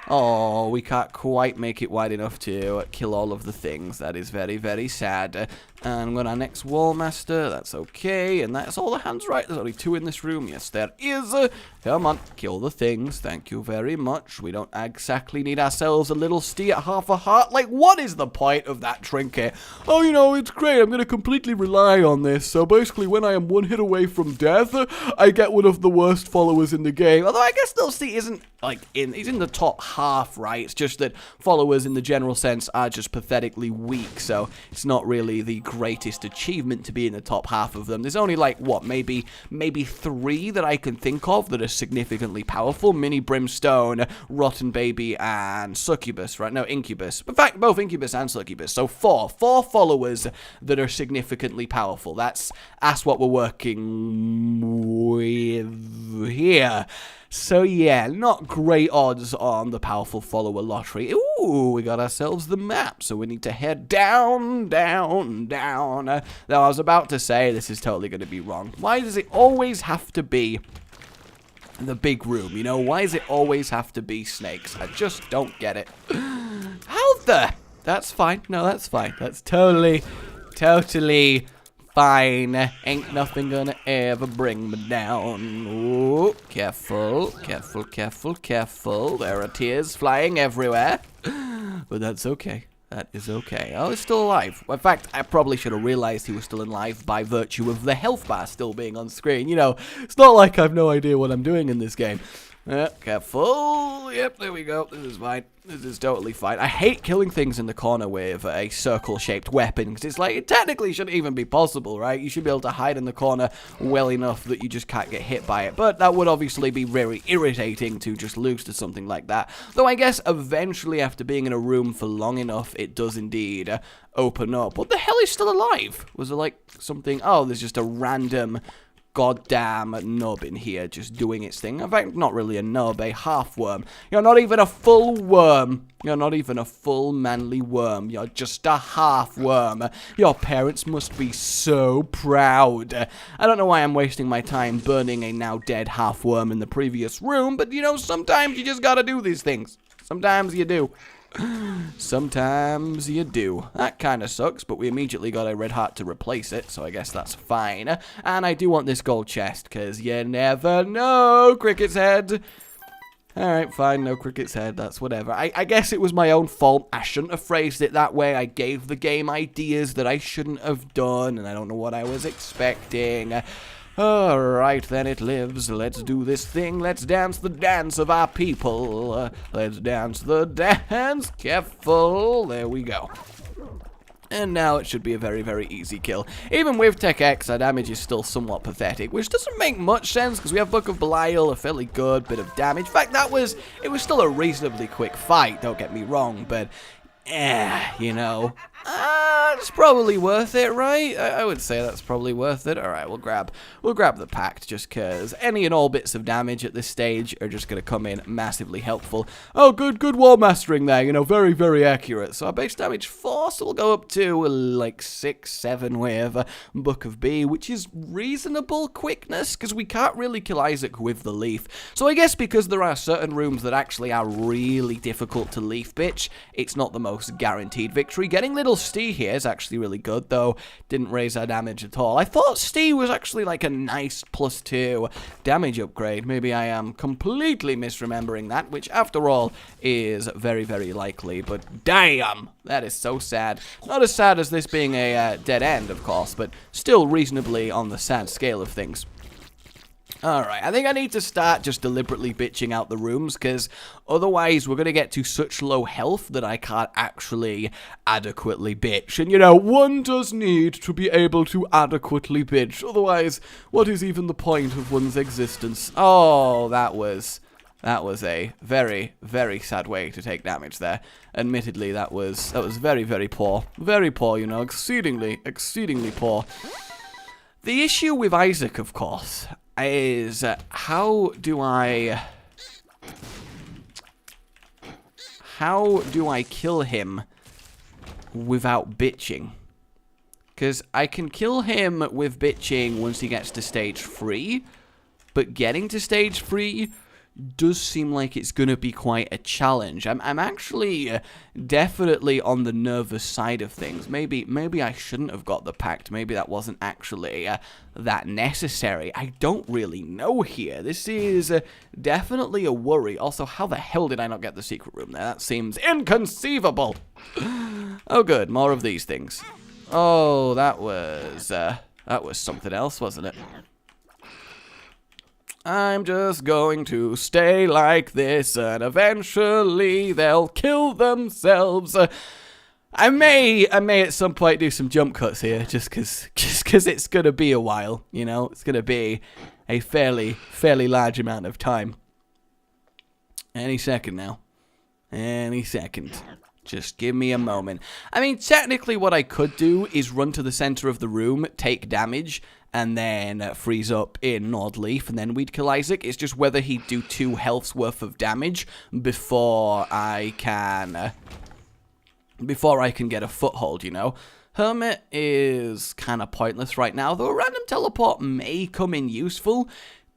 Oh, we can't quite make it wide enough to kill all of the things. That is very, very sad. And we're our next wall master. That's okay. And that's all the hands, right? There's only 2 in this room. Yes, there is. Come on, kill the things. Thank you very much. We don't exactly need ourselves a little steer at half a heart. Like, what is the point of that trinket? Oh, you know, it's great. I'm going to completely rely on this. So basically, when I am 1 hit away from death, I get one of the worst followers in the game. Although I guess Dusty isn't, like, he's in the top half, right? It's just that followers in the general sense are just pathetically weak. So it's not really the greatest achievement to be in the top half of them. There's only, like, what, maybe 3 that I can think of that are significantly powerful. Mini Brimstone, Rotten Baby, and Succubus, right? No, Incubus. In fact, both Incubus and Succubus. So 4 followers that are significantly powerful. That's what we're working with here. So yeah, not great odds on the powerful follower lottery. Ooh, we got ourselves the map, so we need to head down, down, down. Now, I was about to say this is totally going to be wrong. Why does it always have to be the big room, you know? Why does it always have to be snakes? I just don't get it. How the... That's fine. No, that's fine. That's totally fine. Ain't nothing gonna ever bring me down. Ooh, careful, careful, careful, careful. There are tears flying everywhere. But that's okay. That is okay. Oh, he's still alive. In fact, I probably should have realized he was still alive by virtue of the health bar still being on screen. You know, it's not like I've no idea what I'm doing in this game. Careful. Yep, there we go. This is fine. This is totally fine. I hate killing things in the corner with a circle-shaped weapon, because it's like, it technically shouldn't even be possible, right? You should be able to hide in the corner well enough that you just can't get hit by it. But that would obviously be very irritating to just lose to something like that. Though I guess eventually, after being in a room for long enough, it does indeed open up. What the hell is still alive? Was it like something... Oh, there's just a random... goddamn nub in here just doing its thing. In fact, not really a nub, a half worm. You're not even a full worm. You're not even a full manly worm. You're just a half worm. Your parents must be so proud. I don't know why I'm wasting my time burning a now dead half worm in the previous room, but you know, sometimes you just gotta do these things. Sometimes you do. Sometimes you do. That kind of sucks, but we immediately got a red heart to replace it, so I guess that's fine. And I do want this gold chest, because you never know, Cricket's head. Alright, fine, no Cricket's head, that's whatever. I guess it was my own fault. I shouldn't have phrased it that way. I gave the game ideas that I shouldn't have done, and I don't know what I was expecting. Alright, then it lives. Let's do this thing. Let's dance the dance of our people. Let's dance the dance. Careful. There we go. And now it should be a very, very easy kill. Even with Tech X, our damage is still somewhat pathetic, which doesn't make much sense, because we have Book of Belial, a fairly good bit of damage. In fact, it was still a reasonably quick fight, don't get me wrong, but... you know, it's probably worth it, right? I would say that's probably worth it. Alright, we'll grab the pact, just because any and all bits of damage at this stage are just going to come in massively helpful. Oh, good wall mastering there, you know, very, very accurate. So our base damage 4, so we'll go up to, like, 6, 7 with Book of B, which is reasonable quickness, because we can't really kill Isaac with the leaf. So I guess because there are certain rooms that actually are really difficult to leaf bitch, it's not the most guaranteed victory. Getting little Stee here is actually really good, though. Didn't raise our damage at all. I thought Stee was actually like a nice +2 damage upgrade. Maybe I am completely misremembering that, which after all is very, very likely. But damn, that is so sad. Not as sad as this being a dead end, of course, but still reasonably on the sad scale of things. Alright, I think I need to start just deliberately bitching out the rooms, because otherwise we're going to get to such low health that I can't actually adequately bitch. And you know, one does need to be able to adequately bitch, otherwise what is even the point of one's existence? Oh, that was That was a very, very sad way to take damage there. Admittedly, that was very, very poor. Very poor, you know, exceedingly, exceedingly poor. The issue with Isaac, of course, is how do I kill him without bitching? Because I can kill him with bitching once he gets to stage 3, but getting to stage 3 does seem like it's going to be quite a challenge. I'm actually definitely on the nervous side of things. Maybe I shouldn't have got the pact. Maybe that wasn't actually that necessary. I don't really know here. This is definitely a worry. Also, how the hell did I not get the secret room there? That seems inconceivable. Oh, good. More of these things. Oh, that was something else, wasn't it? I'm just going to stay like this, and eventually they'll kill themselves. I may at some point do some jump cuts here, just cause it's gonna be a while, you know. It's gonna be a fairly large amount of time. Any second now. Any second. Just give me a moment. I mean, technically what I could do is run to the center of the room, take damage, and then freeze up in Nord Leaf, and then we'd kill Isaac. It's just whether he'd do 2 healths worth of damage before I can get a foothold, you know. Hermit is kind of pointless right now, though a random teleport may come in useful.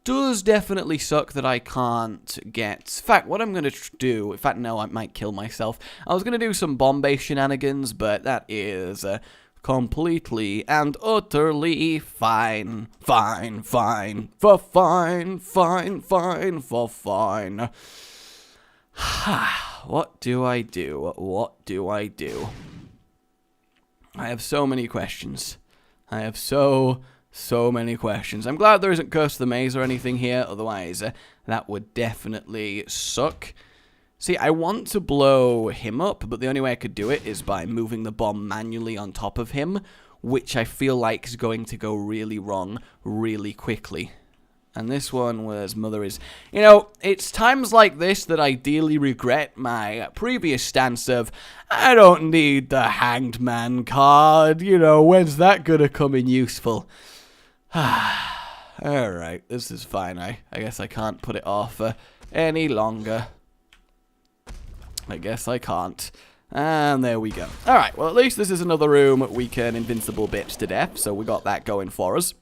Does definitely suck that I can't get... In fact, what I'm going to do... In fact, no, I might kill myself. I was going to do some bomb-based shenanigans, but that is completely and utterly fine. Fine. What do I do? What do I do? I have so many questions. I have so many questions. I'm glad there isn't Curse of the Maze or anything here, otherwise that would definitely suck. See, I want to blow him up, but the only way I could do it is by moving the bomb manually on top of him, which I feel like is going to go really wrong really quickly. And this one was Mother is... You know, it's times like this that I dearly regret my previous stance of, I don't need the Hanged Man card, you know, when's that gonna come in useful? Alright, this is fine. I guess I can't put it off any longer. I guess I can't. And there we go. Alright, well at least this is another room we can invincible bitch to death, so we got that going for us.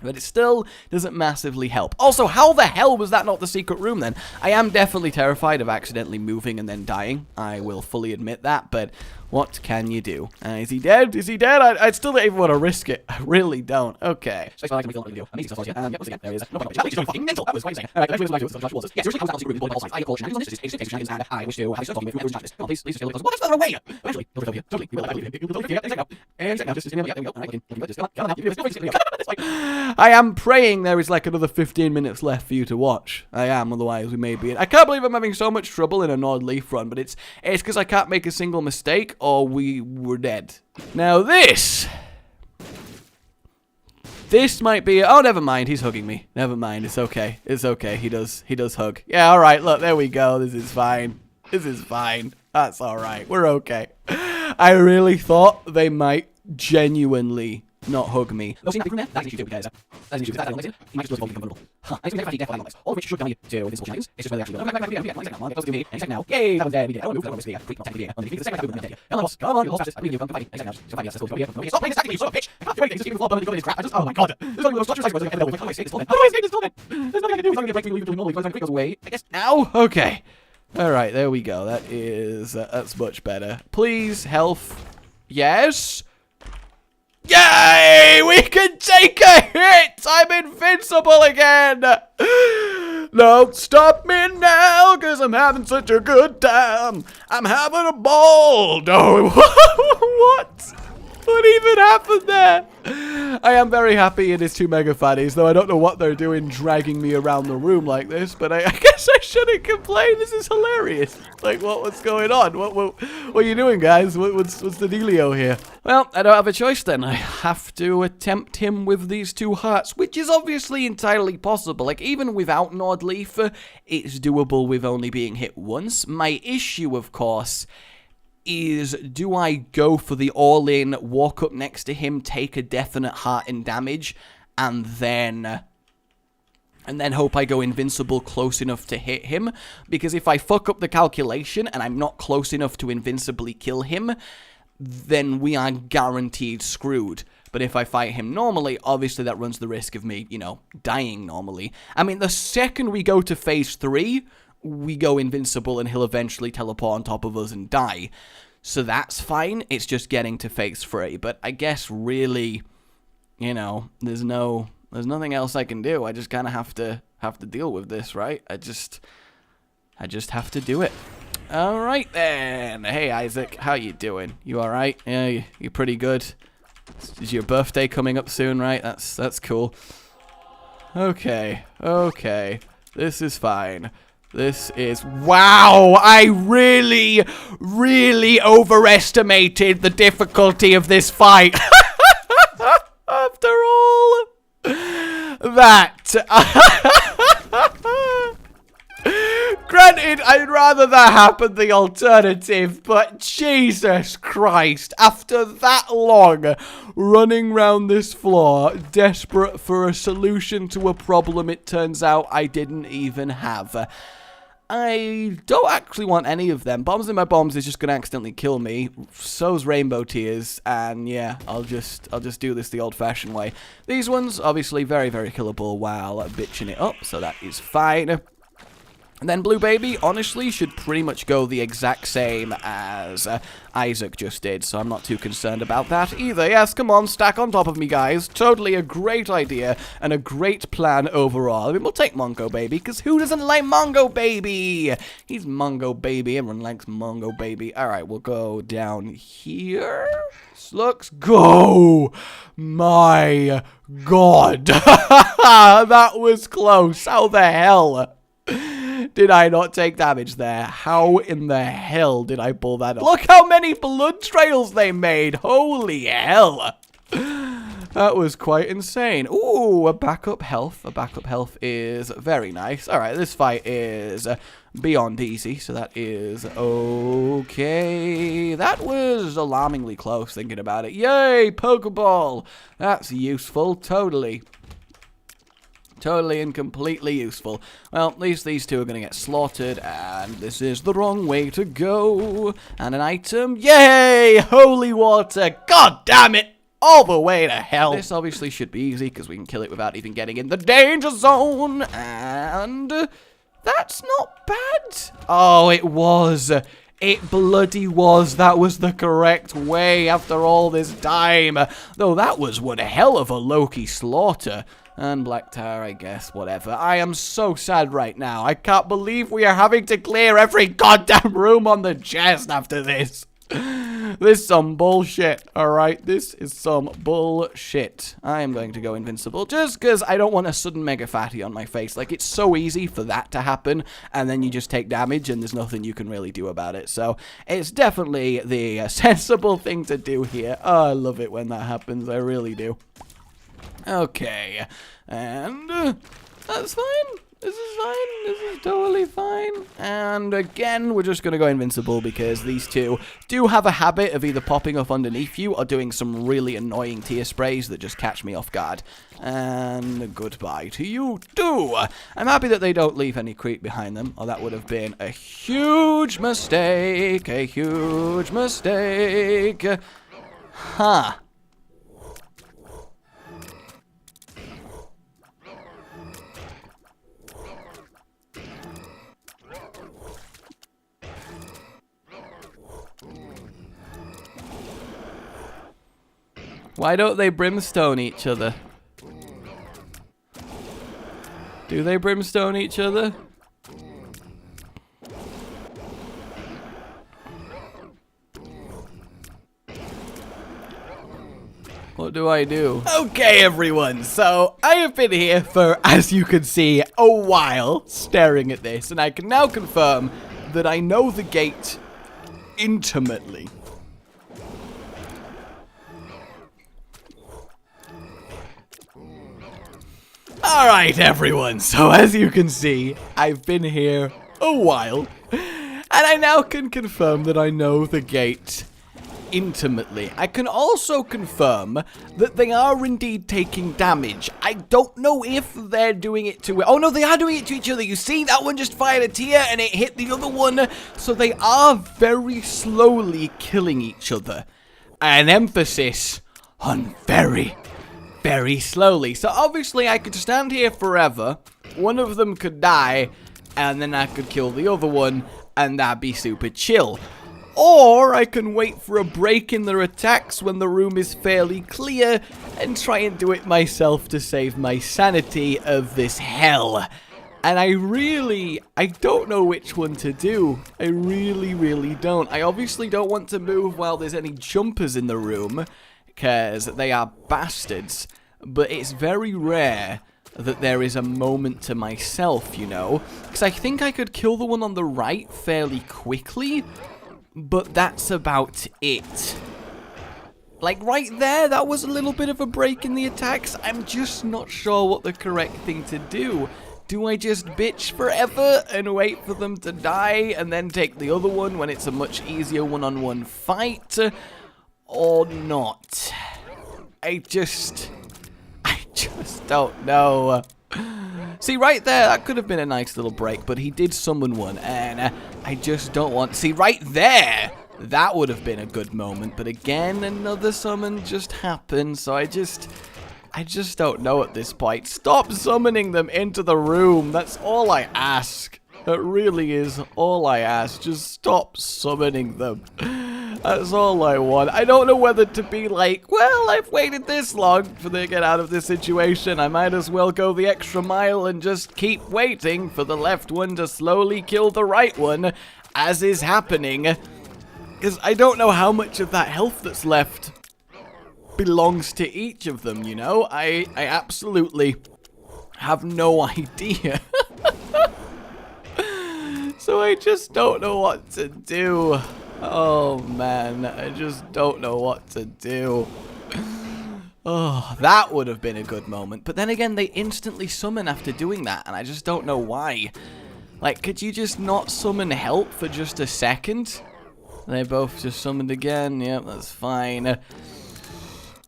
But it still doesn't massively help. Also, how the hell was that not the secret room then? I am definitely terrified of accidentally moving and then dying. I will fully admit that, but what can you do? Is he dead? Is he dead? I still don't even want to risk it. I really don't. Okay. I am praying there is like another 15 minutes left for you to watch. I am, otherwise we may be in. I can't believe I'm having so much trouble in a Nord Leaf run, but it's because I can't make a single mistake or we were dead. Now this might be... Oh, never mind. He's hugging me. Never mind. It's okay. It's okay. He does hug. Yeah, all right. Look, there we go. This is fine. This is fine. That's all right. We're okay. I really thought they might genuinely not hug me. No, see nothing from there? That's an issue too, because that's an issue because that's he might just become vulnerable. I think death by all of which should come you to invincible shenanigans. It's just whether actually any second now. Yay, that was dead, we did. I don't know if that was quick, not technically on the second I'm dead. Come on, you lost fastest. I believe you come fighting. Any second now. 5 years, that's cool. Stop playing this tactic, you son of a bitch. I can't do anything, just even floor permanently this crap. Oh my god. There's only those structures I can escape this torment. How do I escape this torment? There's nothing I can do. It's not going to break through leaving normally because I'm quick goes away. I guess now? Okay. Alright, there we go. That is that's much better. Please, health. Yes. Yay! We can take a hit! I'm invincible again! Don't stop me now, because I'm having such a good time. I'm having a ball! No, what? What even happened there? I am very happy it is 2 mega fatties, though I don't know what they're doing dragging me around the room like this, but I guess I shouldn't complain. This is hilarious. Like, what's going on? What are you doing, guys? What's the dealio here? Well, I don't have a choice then. I have to attempt him with these 2 hearts, which is obviously entirely possible. Like, even without Nord Leaf, it's doable with only being hit once. My issue, of course, is do I go for the all-in, walk up next to him, take a definite heart and damage, and then hope I go invincible close enough to hit him? Because if I fuck up the calculation and I'm not close enough to invincibly kill him, then we are guaranteed screwed. But if I fight him normally, obviously that runs the risk of me, you know, dying normally. I mean, the second we go to phase 3, we go invincible and he'll eventually teleport on top of us and die. So that's fine. It's just getting to phase 3. But I guess really, you know, there's nothing else I can do. I just kind of have to deal with this, right? I just have to do it. All right then. Hey Isaac, how you doing? You all right? Yeah, you pretty good. Is your birthday coming up soon, right? That's cool. Okay. This is fine. This is... Wow! I really, really overestimated the difficulty of this fight. After all... that... Granted, I'd rather that happen the alternative, but Jesus Christ, after that long running round this floor, desperate for a solution to a problem it turns out I didn't even have. I don't actually want any of them. Bombs in my bombs is just going to accidentally kill me. So's Rainbow Tears, and yeah, I'll just do this the old-fashioned way. These ones, obviously, very, very killable while bitching it up, so that is fine. And then Blue Baby, honestly, should pretty much go the exact same as Isaac just did, so I'm not too concerned about that either. Yes, come on, stack on top of me, guys. Totally a great idea and a great plan overall. I mean, we'll take Mongo Baby, because who doesn't like Mongo Baby? He's Mongo Baby. Everyone likes Mongo Baby. All right, we'll go down here. Let's go. My God. That was close. How the hell did I not take damage there? How in the hell did I pull that off? Look how many blood trails they made. Holy hell. That was quite insane. Ooh, a backup health. A backup health is very nice. All right, this fight is beyond easy, so that is okay. That was alarmingly close, thinking about it. Yay, Pokeball. That's useful, totally. Totally and completely useful. Well, at least these 2 are going to get slaughtered, and this is the wrong way to go. And an item. Yay! Holy water. God damn it! All the way to hell. This obviously should be easy, because we can kill it without even getting in the danger zone. And that's not bad. Oh, it was. It bloody was. That was the correct way after all this time. Though that was one hell of a Loki slaughter. And Black Tower, I guess, whatever. I am so sad right now. I can't believe we are having to clear every goddamn room on the chest after this. This is some bullshit, alright? This is some bullshit. I am going to go invincible just because I don't want a sudden mega fatty on my face. Like, it's so easy for that to happen, and then you just take damage, and there's nothing you can really do about it. So, it's definitely the sensible thing to do here. Oh, I love it when that happens. I really do. Okay, and that's fine. This is fine. This is totally fine. And again, we're just going to go invincible because these 2 do have a habit of either popping up underneath you or doing some really annoying tear sprays that just catch me off guard. And goodbye to you too. I'm happy that they don't leave any creep behind them, or that would have been a huge mistake. A huge mistake. Huh. Why don't they brimstone each other? Do they brimstone each other? What do I do? Okay, everyone, so I have been here for, as you can see, a while staring at this, and I can now confirm that I know the gate intimately. Alright, everyone, so as you can see, I've been here a while, and I now can confirm that I know the gate intimately. I can also confirm that they are indeed taking damage. I don't know if they're doing it to... Oh no, they are doing it to each other. You see, that one just fired a tear and it hit the other one. So they are very slowly killing each other. An emphasis on very slowly. So obviously I could stand here forever. One of them could die and then I could kill the other one and that'd be super chill. Or I can wait for a break in their attacks when the room is fairly clear and try and do it myself to save my sanity of this hell. And I don't know which one to do. I really don't. I obviously don't want to move while there's any jumpers in the room, because they are bastards. But it's very rare that there is a moment to myself, you know. Because I think I could kill the one on the right fairly quickly. But that's about it. Like right there, that was a little bit of a break in the attacks. I'm just not sure what the correct thing to do. Do I just bitch forever and wait for them to die and then take the other one when it's a much easier one-on-one fight? Or not? I just don't know. See, right there, that could have been a nice little break, but he did summon one, and I just don't want... See, right there, that would have been a good moment, but again, another summon just happened, so I just don't know at this point. Stop summoning them into the room, that's all I ask. That really is all I ask, just stop summoning them. That's all I want. I don't know whether to be like, well, I've waited this long for them to get out of this situation. I might as well go the extra mile and just keep waiting for the left one to slowly kill the right one, as is happening. Because I don't know how much of that health that's left belongs to each of them, you know? I absolutely have no idea. So I just don't know what to do. Oh man, I just don't know what to do. Oh, that would have been a good moment. But then again, they instantly summon after doing that, and I just don't know why. Like, could you just not summon help for just a second? They both just summoned again. Yep, that's fine.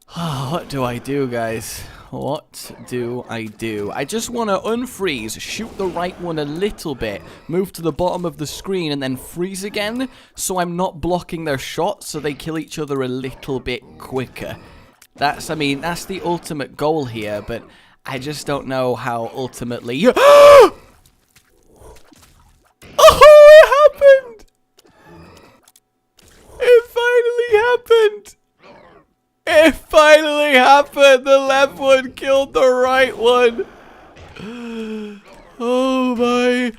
What do I do, guys? What do I do? I just want to unfreeze, shoot the right one a little bit, move to the bottom of the screen, and then freeze again, so I'm not blocking their shots, so they kill each other a little bit quicker. I mean, that's the ultimate goal here, but I just don't know how ultimately... Oh, it happened! It finally happened! It finally happened! The left one killed the right one! Oh my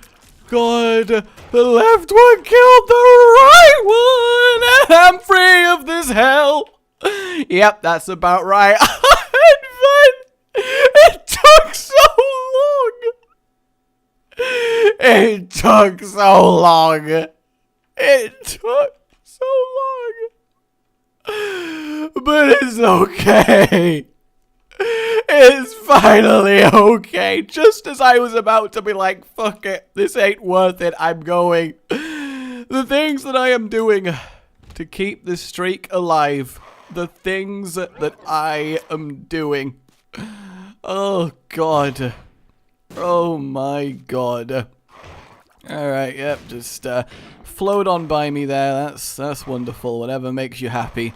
god! The left one killed the right one! And I'm free of this hell! Yep, that's about right. It took so long! It took so long! It took so long! But it's okay. It's finally okay. Just as I was about to be like, fuck it, this ain't worth it, I'm going. The things that I am doing to keep this streak alive. The things that I am doing. Oh, God. Oh, my God. Alright, yep, just float on by me there. That's wonderful. Whatever makes you happy.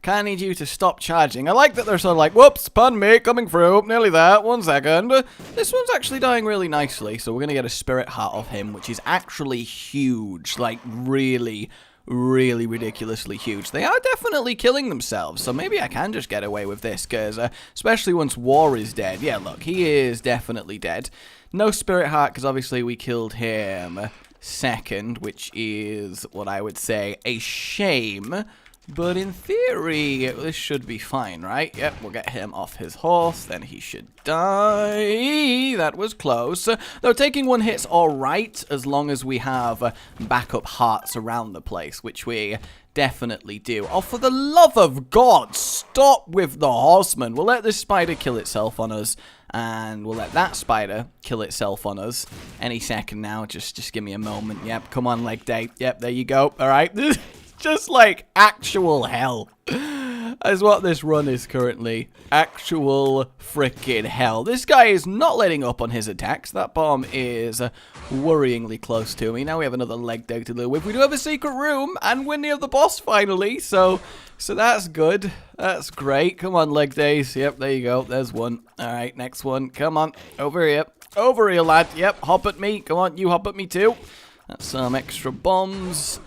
Kinda need you to stop charging. I like that they're sort of like, whoops, pardon me, coming through. Nearly there. 1 second. This one's actually dying really nicely, so we're gonna get a spirit heart off him, which is actually huge. Like, really ridiculously huge. They are definitely killing themselves, so maybe I can just get away with this, because especially once War is dead. Yeah, look, he is definitely dead. No spirit heart, because obviously we killed him second, which is what I would say a shame. But in theory, this should be fine, right? Yep, we'll get him off his horse, then he should die. That was close. Though taking one hit's alright, as long as we have backup hearts around the place, which we definitely do. Oh, for the love of God, stop with the horseman. We'll let this spider kill itself on us, and we'll let that spider kill itself on us any second now. Just give me a moment. Yep, come on, leg day. Yep, there you go. Alright. Just like actual hell. That's what this run is currently. Actual freaking hell. This guy is not letting up on his attacks. That bomb is worryingly close to me. Now we have another leg day to deal with. We do have a secret room, and we're near the boss finally. So that's good. That's great. Come on, leg days. Yep, there you go. There's one. All right, next one. Come on. Over here. Over here, lad. Yep, hop at me. Come on, you hop at me too. That's some extra bombs.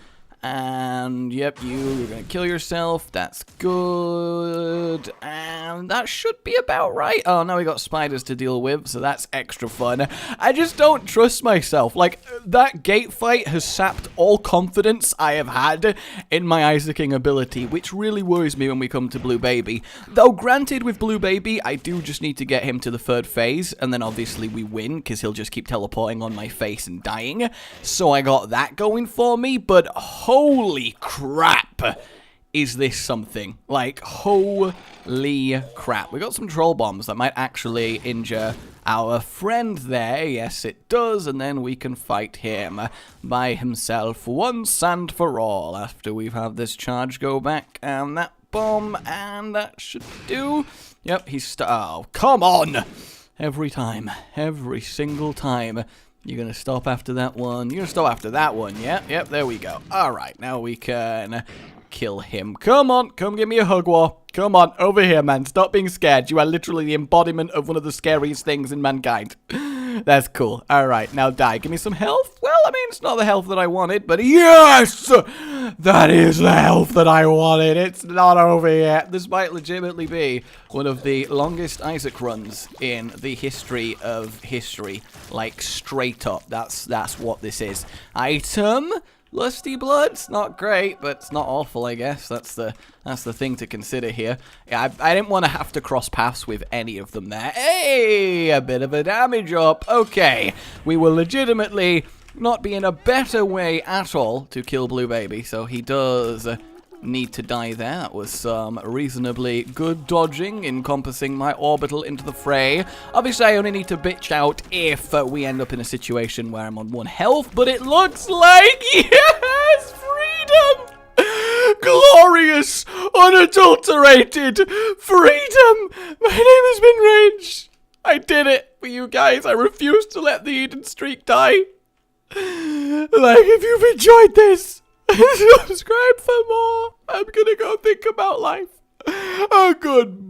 And, yep, you're going to kill yourself. That's good. And that should be about right. Oh, now we got spiders to deal with, so that's extra fun. I just don't trust myself. Like, that gate fight has sapped all confidence I have had in my Isaacing ability, which really worries me when we come to Blue Baby. Though, granted, with Blue Baby, I do just need to get him to the 3rd phase, and then obviously we win, because he'll just keep teleporting on my face and dying. So I got that going for me, but holy crap, is this something? Like, holy crap. We got some troll bombs that might actually injure our friend there. Yes, it does. And then we can fight him by himself once and for all after we've had this charge go back. And that bomb, and that should do. Yep, he's oh, come on. Every time, every single time. You're going to stop after that one. You're going to stop after that one. Yep, there we go. All right, now we can kill him. Come on, come give me a hug, war. Come on, over here, man. Stop being scared. You are literally the embodiment of one of the scariest things in mankind. That's cool. All right, now die. Give me some health. Well, I mean, it's not the health that I wanted, but yes! That is the health that I wanted. It's not over yet. This might legitimately be one of the longest Isaac runs in the history of history. Like, straight up. That's what this is. Item... Lusty Blood's not great, but it's not awful, I guess. That's the thing to consider here. Yeah, I didn't want to have to cross paths with any of them there. Hey, a bit of a damage up. Okay, we will legitimately not be in a better way at all to kill Blue Baby, so he does need to die there. That was some reasonably good dodging, encompassing my orbital into the fray. Obviously, I only need to bitch out if we end up in a situation where I'm on 1 health, but it looks like, yes, freedom! Glorious, unadulterated freedom! My name has been Rage. I did it for you guys. I refuse to let the Eden streak die. Like, if you've enjoyed this, subscribe for more. I'm gonna go think about life. Oh, goodbye.